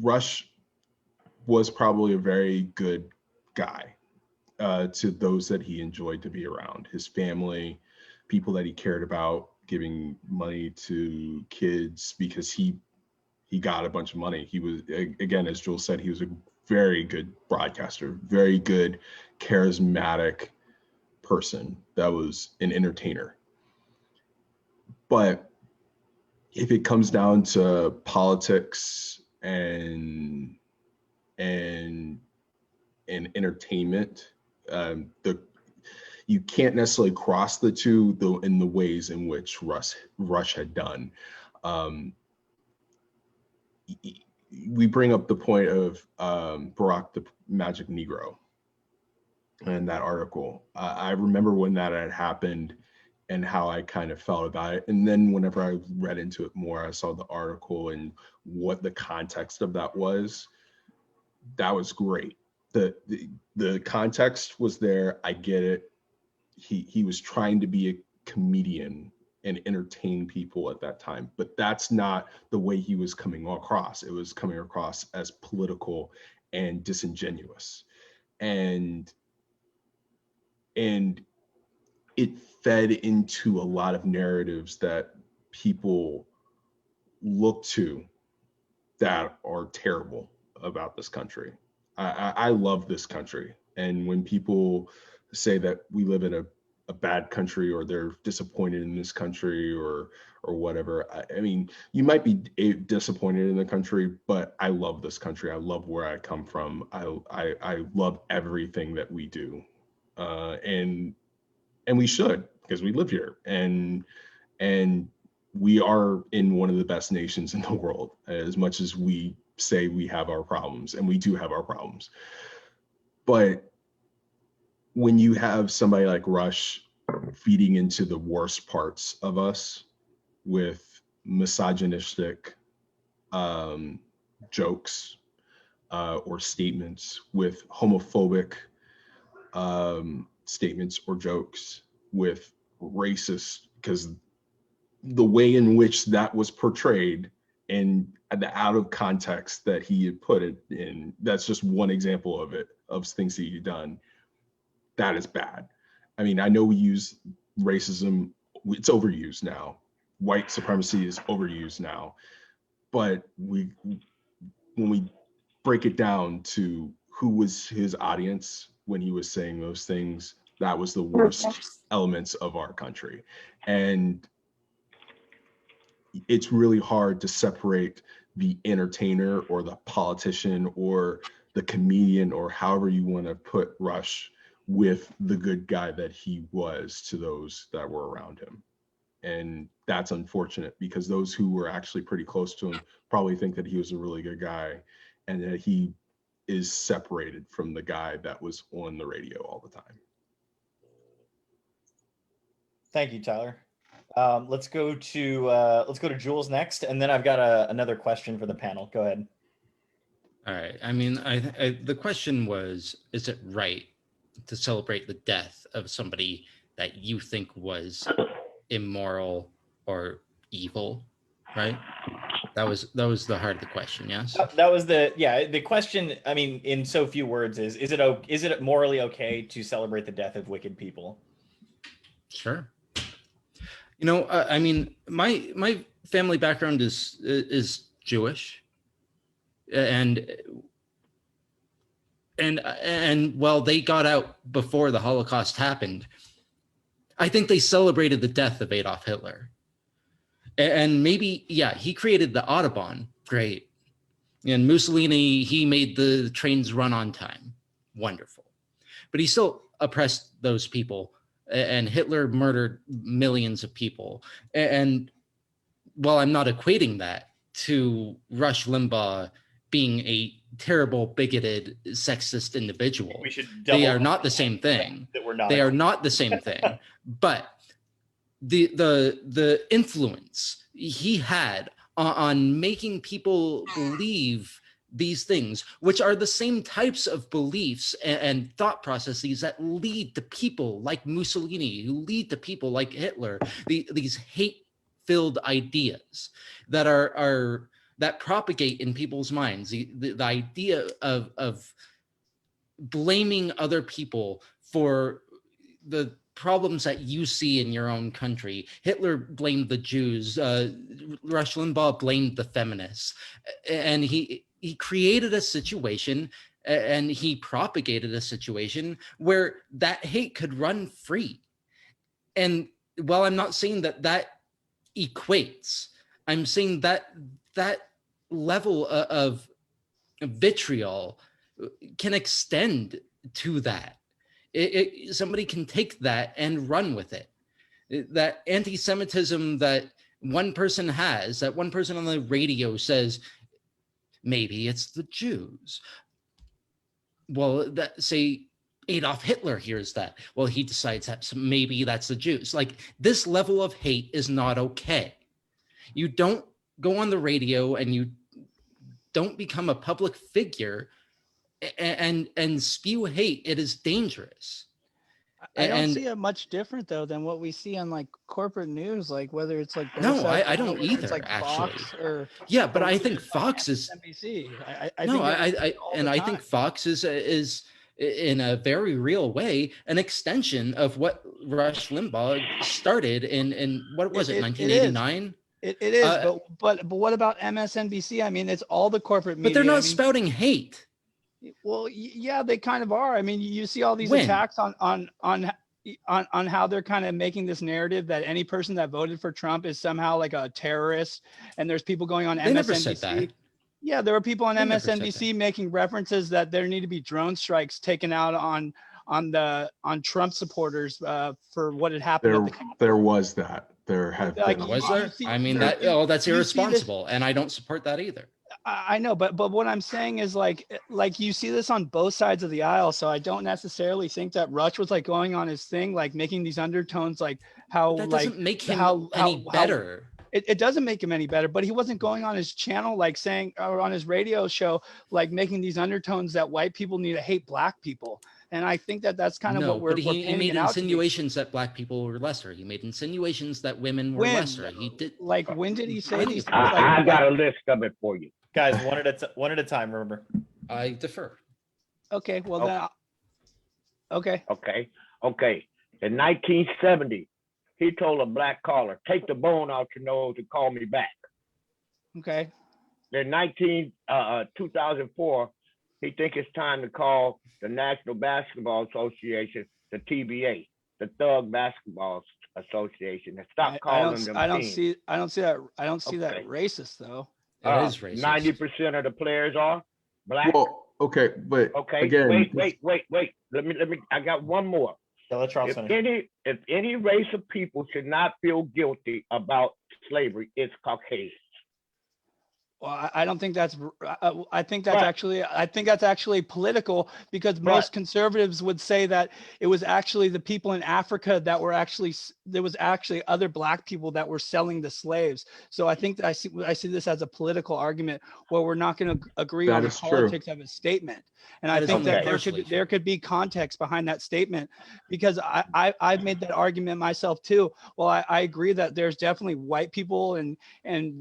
Rush was probably a very good guy to those that he enjoyed to be around, his family, people that he cared about, giving money to kids because he got a bunch of money. He was, again, as Joel said, he was a very good broadcaster, very good, charismatic person that was an entertainer. But if it comes down to politics and entertainment, you can't necessarily cross the two, though, in the ways in which Rush had done. We bring up the point of Barack the Magic Negro and that article. I remember when that had happened and how I kind of felt about it. And then whenever I read into it more, I saw the article and what the context of that was. That was great. The context was there. I get it. He was trying to be a comedian and entertain people at that time, but that's not the way he was coming across. It was coming across as political and disingenuous, and it fed into a lot of narratives that people look to that are terrible about this country. I love this country, and when people say that we live in a bad country or they're disappointed in this country or whatever, I mean, you might be disappointed in the country, but I love this country. I love where I come from. I love everything that we do, and we should, because we live here, and we are in one of the best nations in the world. As much as we say we have our problems, and we do have our problems. But when you have somebody like Rush feeding into the worst parts of us with misogynistic jokes or statements, with homophobic statements or jokes, with racist, because the way in which that was portrayed and the out of context that he had put it in, that's just one example of it, of things that he'd done. That is bad. I mean, I know we use racism, it's overused now. White supremacy is overused now. But when we break it down to who was his audience when he was saying those things, that was the worst elements of our country. And it's really hard to separate the entertainer or the politician or the comedian or however you want to put Rush with the good guy that he was to those that were around him. And that's unfortunate, because those who were actually pretty close to him probably think that he was a really good guy, and that he is separated from the guy that was on the radio all the time. Thank you, Tyler. Let's go to Jules next, and then I've got another question for the panel. Go ahead. All right. I mean, the question was, is it right to celebrate the death of somebody that you think was immoral or evil? Right. That was the heart of the question. Yes. That was the question. I mean, in so few words, is it morally okay to celebrate the death of wicked people? Sure. You know, I mean, my family background is Jewish, and while they got out before the Holocaust happened, I think they celebrated the death of Adolf Hitler. And maybe, yeah, he created the Autobahn, great. And Mussolini, he made the trains run on time, wonderful. But he still oppressed those people, and Hitler murdered millions of people. And while I'm not equating that to Rush Limbaugh being a terrible, bigoted, sexist individual, they are not the same thing. They are not the same thing. But the influence he had on making people believe these things, which are the same types of beliefs and thought processes that lead to people like Mussolini, who lead to people like Hitler, these hate-filled ideas that that propagate in people's minds, the idea of blaming other people for the problems that you see in your own country. Hitler blamed the Jews. Rush Limbaugh blamed the feminists. And he created a situation, and he propagated a situation where that hate could run free. And while I'm not saying that equates, I'm saying that level of vitriol can extend to that. Somebody can take that and run with it. That anti-Semitism that one person has, that one person on the radio says, maybe it's the Jews. Well, say Adolf Hitler hears that. Well, he decides that maybe that's the Jews. Like, this level of hate is not okay. You don't go on the radio and you don't become a public figure and spew hate. It is dangerous. I don't see it much different though than what we see on like corporate news, like whether it's like no, I don't either. It's like actually, Fox or yeah, but I think Fox is NBC. I think Fox is in a very real way an extension of what Rush Limbaugh started in what was it 1989. It is, but what about MSNBC? I mean, it's all the corporate media. But they're not spouting hate. Well, yeah, they kind of are. I mean, you see all these attacks on how they're kind of making this narrative that any person that voted for Trump is somehow like a terrorist, and there's people going on MSNBC. Never said that. Yeah, there were people on MSNBC making references that there need to be drone strikes taken out on Trump supporters for what had happened. There was that. There have been. Was there? I mean, that's irresponsible, and I don't support that either. I know, but what I'm saying is like you see this on both sides of the aisle. So I don't necessarily think that Rush was like going on his thing, like making these undertones, like how That like doesn't make him how any better. It doesn't make him any better, but he wasn't going on his channel like saying, or on his radio show, like making these undertones that white people need to hate black people. And I think that that's kind of No, what we're but he painting made it out to be. insinuations that black people were lesser. He made insinuations that women were When? lesser. He did. Like, when did he say Plenty these of things? times. Like, I got a list of it for you. Guys, one at a time, remember. I defer. okay, well then, okay. Okay. Okay. In 1970, he told a black caller, take the bone out your nose and call me back. Okay. In 2004, he think it's time to call the National Basketball Association, the TBA, the Thug Basketball Association, and stop calling them teams. I don't see that racist though. It is racist. 90% of the players are black. Well, okay, but Okay, again, wait. Let me. I got one more. Yeah, let Charles finish. If any race of people should not feel guilty about slavery, it's Caucasians. Well, I don't think that's. I think that's actually political, because most conservatives would say that it was actually the people in Africa that were actually, there was actually other black people that were selling the slaves. So I think that I see this as a political argument where we're not going to agree on the politics of his statement. And I think that there could be context behind that statement, because I've made that argument myself too. Well, I agree that there's definitely white people and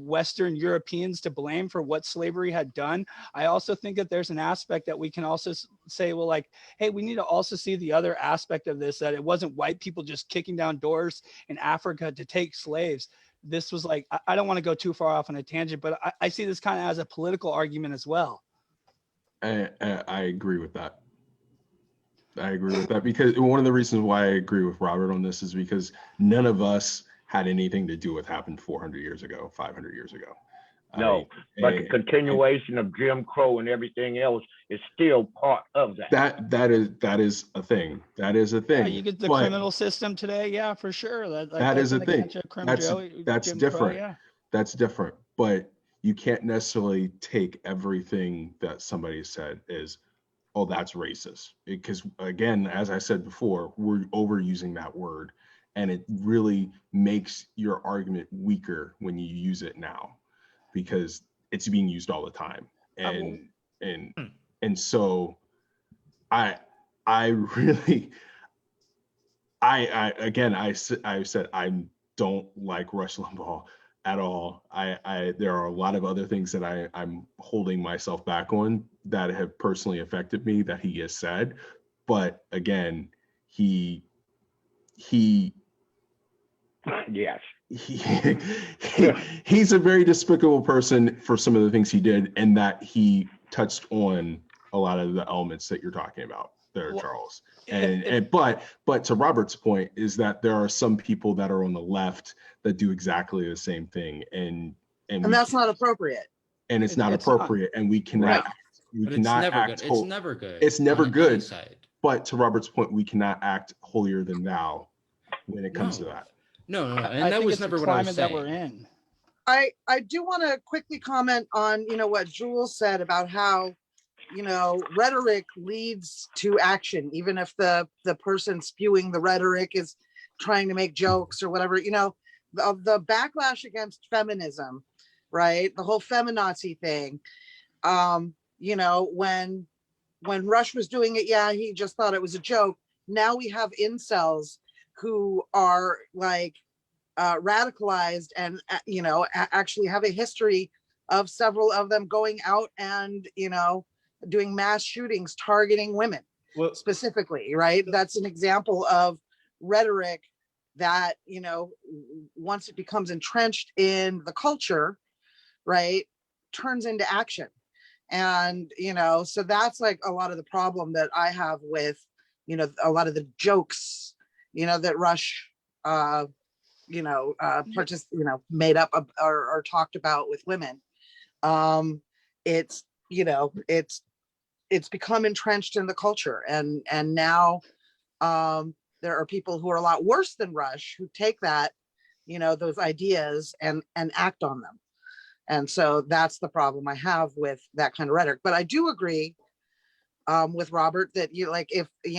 Western Europeans to blame for what slavery had done. I also think that there's an aspect that we can also say, well, like, hey, we need to also see the other aspect of this, that it wasn't white people just kicking down doors in Africa to take slaves. This was like, I don't want to go too far off on a tangent, but I see this kind of as a political argument as well. I agree with that. I agree with that, because one of the reasons why I agree with Robert on this is because none of us had anything to do with what happened 400 years ago, 500 years ago. No, but the continuation of Jim Crow and everything else is still part of that. That is a thing. That is a thing. Yeah, you get the criminal system today. Yeah, for sure. That is a thing. That's Jim different. Crow, yeah. That's different. But you can't necessarily take everything that somebody said as, oh, that's racist. Because again, as I said before, we're overusing that word, and it really makes your argument weaker when you use it now, because it's being used all the time. And so I said I don't like Rush Limbaugh at all. There are a lot of other things that I'm holding myself back on that have personally affected me that he has said. But again, he's a very despicable person for some of the things he did, and that he touched on a lot of the elements that you're talking about there, Charles. But to Robert's point is that there are some people that are on the left that do exactly the same thing, and that's not appropriate. And it's not appropriate, and we cannot act. It's never good. It's never good. But to Robert's point, we cannot act holier than thou when it comes to that. No, and that was never what I was saying. That we're in. I do want to quickly comment on, what Jules said about how, rhetoric leads to action, even if the person spewing the rhetoric is trying to make jokes or whatever. The backlash against feminism, right? The whole feminazi thing. When Rush was doing it, he just thought it was a joke. Now we have incels who are like radicalized and actually have a history of several of them going out and doing mass shootings targeting women specifically, right? That's an example of rhetoric that once it becomes entrenched in the culture, right, turns into action. And so that's like a lot of the problem that I have with a lot of the jokes that Rush made up or talked about with women. It's become entrenched in the culture, and now there are people who are a lot worse than Rush who take that those ideas and act on them. And so that's the problem I have with that kind of rhetoric. But I do agree with Robert that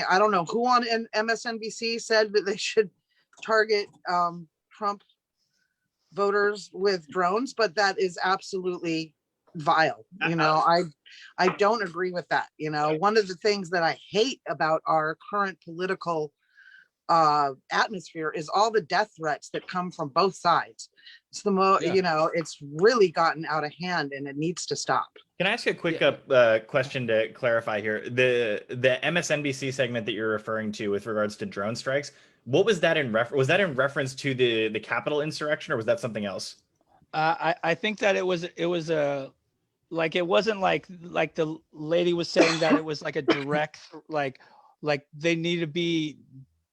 I don't know who on MSNBC said that they should target Trump voters with drones, but that is absolutely vile. I don't agree with that. One of the things that I hate about our current political atmosphere is all the death threats that come from both sides. It's it's really gotten out of hand, and it needs to stop. Can I ask you a quick question to clarify here? The MSNBC segment that you're referring to with regards to drone strikes, what was that in reference? Was that in reference to the Capitol insurrection, or was that something else? I think that it was a like, it wasn't like the lady was saying that it was like a direct like they need to be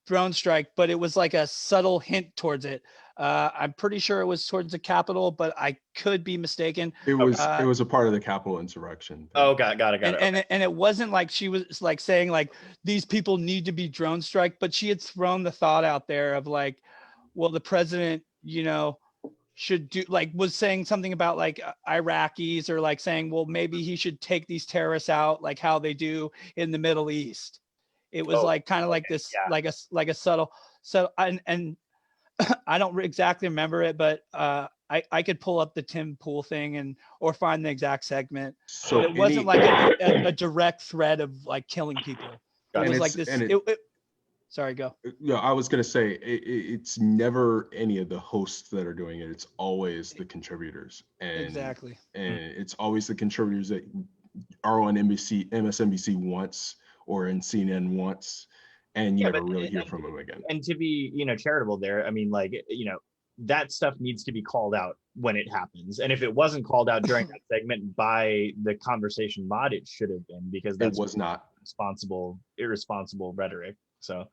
drone strike, but it was like a subtle hint towards it. I'm pretty sure it was towards the Capitol, but I could be mistaken. It was a part of the Capitol insurrection. Oh, got it. And it wasn't like she was like saying like these people need to be drone strike, but she had thrown the thought out there of like, well, the president, should do, like, was saying something about like Iraqis, or like saying, well, maybe he should take these terrorists out like how they do in the Middle East. It was like kind of like this, yeah. like a subtle. So and I don't exactly remember it, but I could pull up the Tim Pool thing or find the exact segment. So it wasn't like a direct threat of like killing people. It was like this. Sorry, go. Yeah, I was going to say it's never any of the hosts that are doing it. It's always the contributors. And, exactly. And it's always the contributors that are on MSNBC once or in CNN once, and you never really hear from them again. And to be, charitable there, I mean, like, that stuff needs to be called out when it happens. And if it wasn't called out during that segment by the conversation mod, it should have been, because that was not irresponsible rhetoric. So,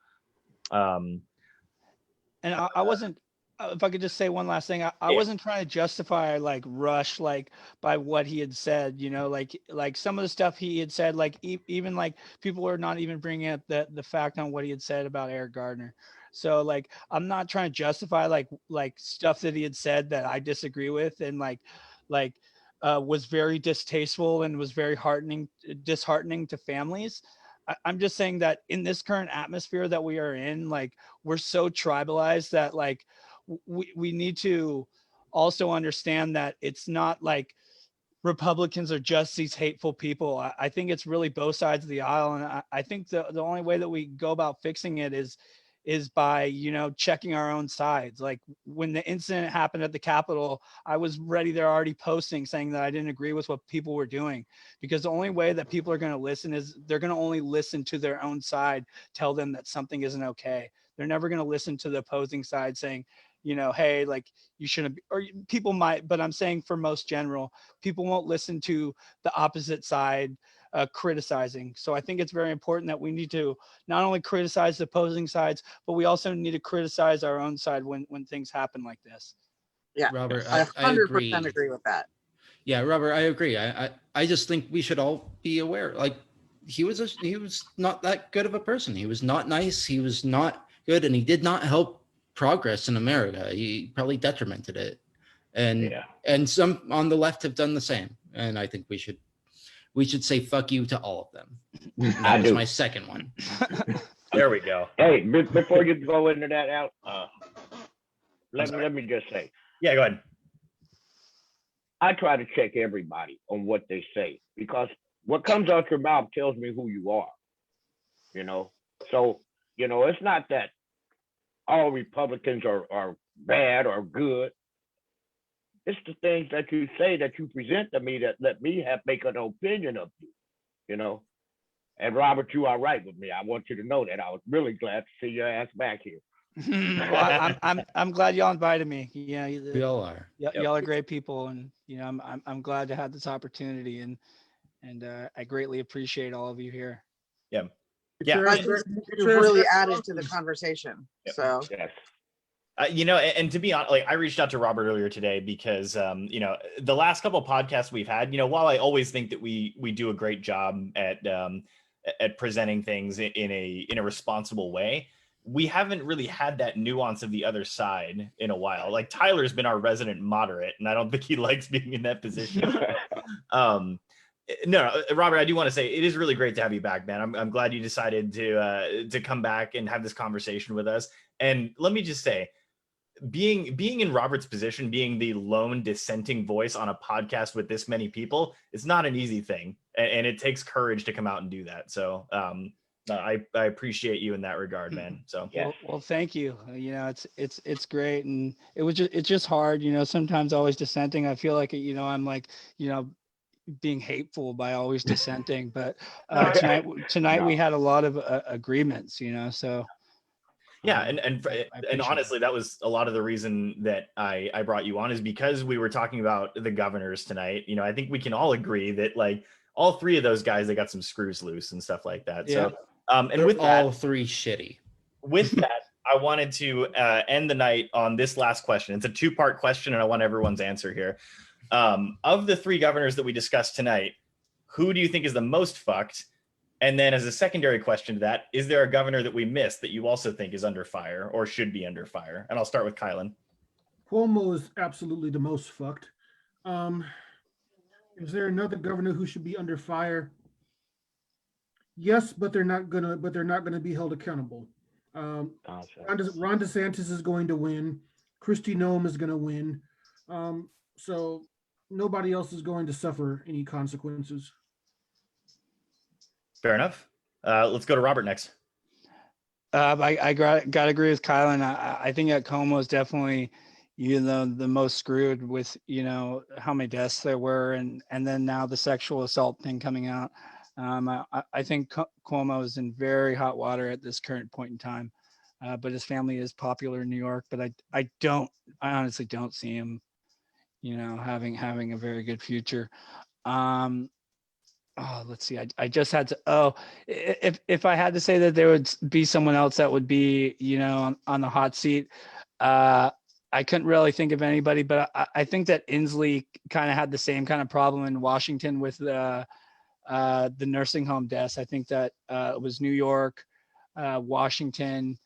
and I wasn't, if I could just say one last thing, I wasn't trying to justify like Rush, like by what he had said, like some of the stuff he had said, like even like people are not even bringing up the fact on what he had said about Eric Gardner. So like, I'm not trying to justify like stuff that he had said that I disagree with, and was very distasteful and was very disheartening to families. I'm just saying that in this current atmosphere that we are in, like, we're so tribalized that like we need to also understand that it's not like Republicans are just these hateful people. I think it's really both sides of the aisle. And I think the only way that we go about fixing it is by, checking our own sides. Like when the incident happened at the Capitol, I was ready there already posting saying that I didn't agree with what people were doing, because the only way that people are going to listen is they're going to only listen to their own side, tell them that something isn't okay. They're never going to listen to the opposing side saying, hey, like you shouldn't be, or people might, but I'm saying for most general, people won't listen to the opposite side criticizing. So I think it's very important that we need to not only criticize the opposing sides, but we also need to criticize our own side when things happen like this. Yeah, Robert, I 100% agree with that. Yeah, Robert, I agree. I just think we should all be aware. Like he was not that good of a person. He was not nice. He was not good, and he did not help progress in America. He probably detrimented it. And some on the left have done the same. And I think we should say fuck you to all of them. That is my second one. There we go. Hey, before you go into that out, let me just say. Yeah, go ahead. I try to check everybody on what they say, because what comes out your mouth tells me who you are. So, it's not that all Republicans are bad or good. It's the things that you say, that you present to me, that let me make an opinion of you, And Robert, you are right with me. I want you to know that. I was really glad to see your ass back here. Well, I'm glad y'all invited me. Yeah, we all are. Y'all are great people, and I'm glad to have this opportunity, and I greatly appreciate all of you here. Yeah. I think you really added to the conversation. Yep. So. Yes. And to be honest, like I reached out to Robert earlier today because, the last couple of podcasts we've had, while I always think that we do a great job at presenting things in a responsible way, we haven't really had that nuance of the other side in a while. Like Tyler's been our resident moderate, and I don't think he likes being in that position. No, Robert, I do want to say it is really great to have you back, man. I'm glad you decided to come back and have this conversation with us. And let me just say, being in Robert's position, being the lone dissenting voice on a podcast with this many people, it's not an easy thing, and it takes courage to come out and do that. So I appreciate you in that regard, man. So well, thank you. You know, it's great, and it's just hard. You know, sometimes always dissenting. I feel like I'm like, being hateful by always dissenting, but tonight we had a lot of agreements. So. Yeah, and honestly, that was a lot of the reason that I brought you on, is because we were talking about the governors tonight. I think we can all agree that like all three of those guys, they got some screws loose and stuff like that. Yeah. So and they're with all that, three shitty. With that, I wanted to end the night on this last question. It's a two-part question, and I want everyone's answer here. Of the three governors that we discussed tonight, who do you think is the most fucked? And then as a secondary question to that, is there a governor that we missed that you also think is under fire or should be under fire? And I'll start with Kylan. Cuomo is absolutely the most fucked. Is there another governor who should be under fire? Yes, but they're not gonna be held accountable. Ron DeSantis is going to win. Kristi Noem is going to win. So nobody else is going to suffer any consequences. Fair enough. Let's go to Robert next. I got to agree with Kylan. I think that Cuomo is definitely, the most screwed with, how many deaths there were, and then now the sexual assault thing coming out. I think Cuomo is in very hot water at this current point in time, but his family is popular in New York. But I honestly don't see him, having a very good future. Let's see. I just had to. If I had to say that there would be someone else that would be, on the hot seat, I couldn't really think of anybody. But I think that Inslee kind of had the same kind of problem in Washington with the nursing home deaths. I think that it was New York, Washington,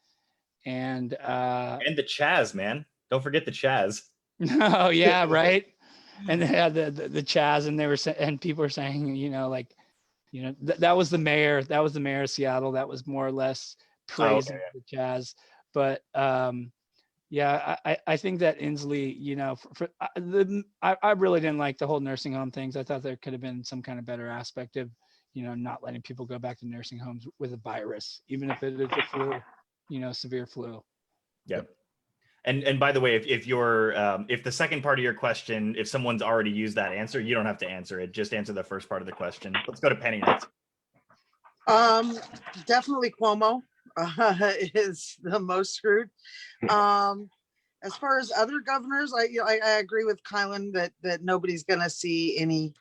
and the Chaz, man. Don't forget the Chaz. Oh yeah, right. And they had the Chaz, and they were and people were saying, that was the mayor. That was the mayor of Seattle. That was more or less praising the Chaz. But yeah, I think that Inslee, I really didn't like the whole nursing home things. I thought there could have been some kind of better aspect of, not letting people go back to nursing homes with a virus, even if it is a flu, severe flu. Yep. And by the way, if the second part of your question, if someone's already used that answer, you don't have to answer it. Just answer the first part of the question. Let's go to Penny next. Definitely Cuomo is the most screwed. As far as other governors, I agree with Kylan that nobody's going to see any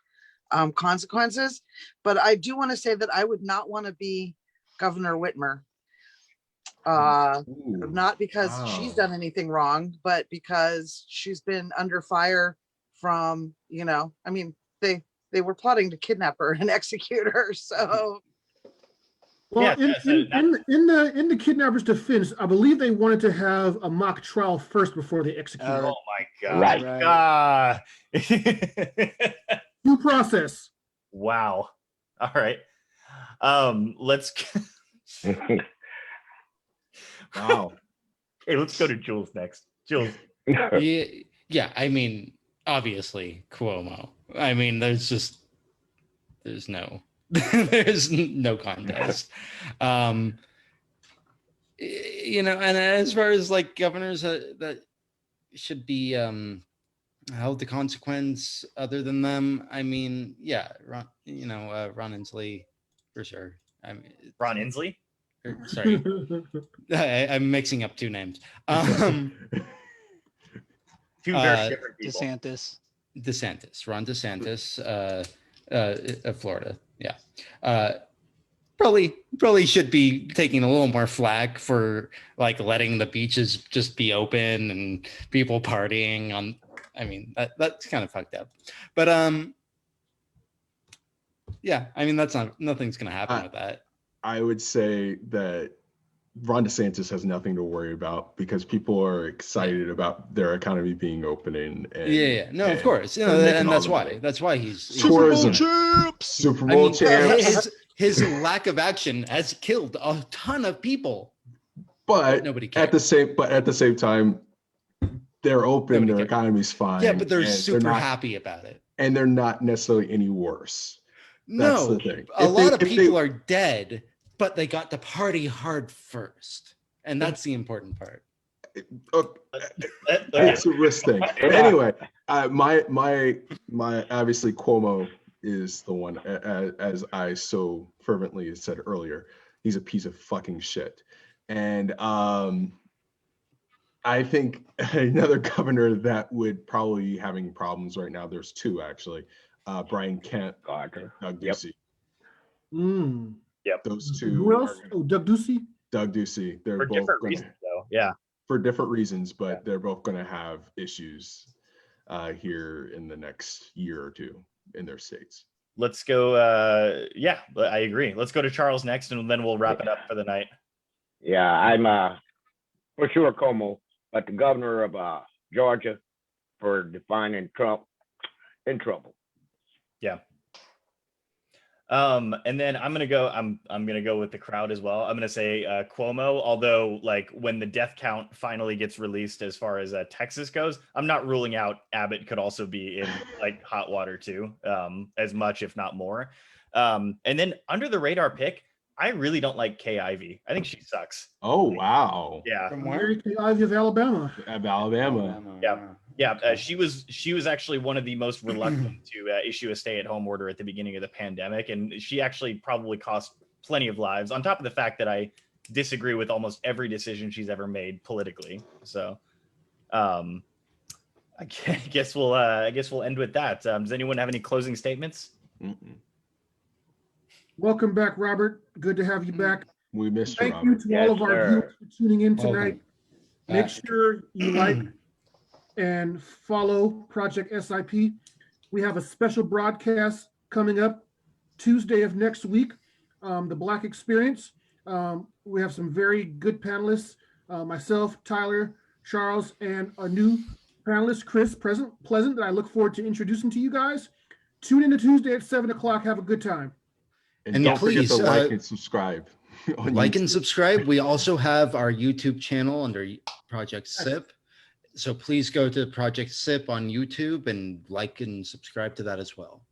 consequences. But I do want to say that I would not want to be Governor Whitmer. Not because she's done anything wrong, but because she's been under fire from, they were plotting to kidnap her and execute her. So, well, in the kidnappers' defense, I believe they wanted to have a mock trial first before they execute her. Oh my God! Right. Due process. Wow. All right. Let's. Wow. Hey, let's go to Jules next. Jules. Yeah. I mean, obviously Cuomo. I mean, there's no contest. And as far as like governors that should be held to consequence other than them, I mean, yeah, Ron Inslee for sure. I mean, Ron Inslee? Sorry, I'm mixing up two names. Two very different people. Ron DeSantis, of Florida. Yeah, probably should be taking a little more flack for like letting the beaches just be open and people partying on. I mean, that's kind of fucked up. But yeah, I mean, nothing's gonna happen with that. I would say that, Ron DeSantis has nothing to worry about because people are excited about their economy being opening. And, Yeah, no, of and course, they're making and all that's the why. money. That's why he's Tourism. champs. Super I Bowl mean, champs. his lack of action has killed a ton of people. But Nobody at the same time, they're open. Nobody their cares. economy's fine. Yeah, but they're and super not, happy about it. and they're not necessarily any worse. That's No, the thing. a lot of people are dead, but they got to party hard first, and that's the important part. It's a risk thing. But anyway, my obviously Cuomo is the one, as I so fervently said earlier. He's a piece of fucking shit, and I think another governor that would probably be having problems right now. There's two actually, Brian Kemp, Doug Ducey. Yep. Those two. Who else? Oh, Doug Ducey. Doug Ducey. They're For both different gonna, reasons, though. Yeah. for different reasons, but they're both going to have issues here in the next year or two in their states. Let's go. Yeah, I agree. Let's go to Charles next, and then we'll wrap it up for the night. Yeah, I'm for sure Cuomo, but the governor of Georgia for defining Trump in trouble. Yeah. And then I'm gonna go with the crowd as well. I'm gonna say Cuomo, although like when the death count finally gets released as far as Texas goes, I'm not ruling out Abbott could also be in like hot water too, as much if not more. And then under the radar pick, I really don't like Kay Ivey. I think she sucks. Oh wow! Yeah, From where? Mary Kay Ivey of Alabama. Alabama. Yeah. She was actually one of the most reluctant to issue a stay-at-home order at the beginning of the pandemic, and she actually probably cost plenty of lives. On top of the fact that I disagree with almost every decision she's ever made politically. So, I guess we'll end with that. Does anyone have any closing statements? Mm-mm. Welcome back, Robert. Good to have you back. We missed you, Thank you Robert. to all of our viewers for tuning in tonight. Welcome Make back. sure you like and follow Project SIP. We have a special broadcast coming up Tuesday of next week, the Black Experience. We have some very good panelists, myself, Tyler, Charles, and a new panelist, Chris Pleasant, that I look forward to introducing to you guys. Tune in to Tuesday at 7 o'clock. Have a good time. And And don't please, forget to like and subscribe. on Like and YouTube. subscribe. We also have our YouTube channel under Project SIP. So please go to Project SIP on YouTube and like and subscribe to that as well.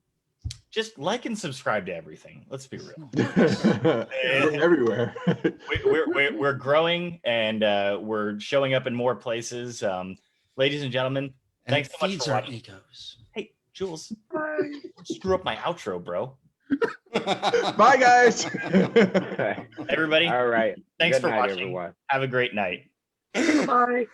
Just like and subscribe to everything. Let's be real. We're everywhere. We're growing, and we're showing up in more places. Ladies and gentlemen, And thanks it so much feeds for our watching. egos. Hey, Jules, screw up my outro, bro. Bye, guys. Everybody, All right. thanks Good for night, watching. everyone. Have a great night. Bye.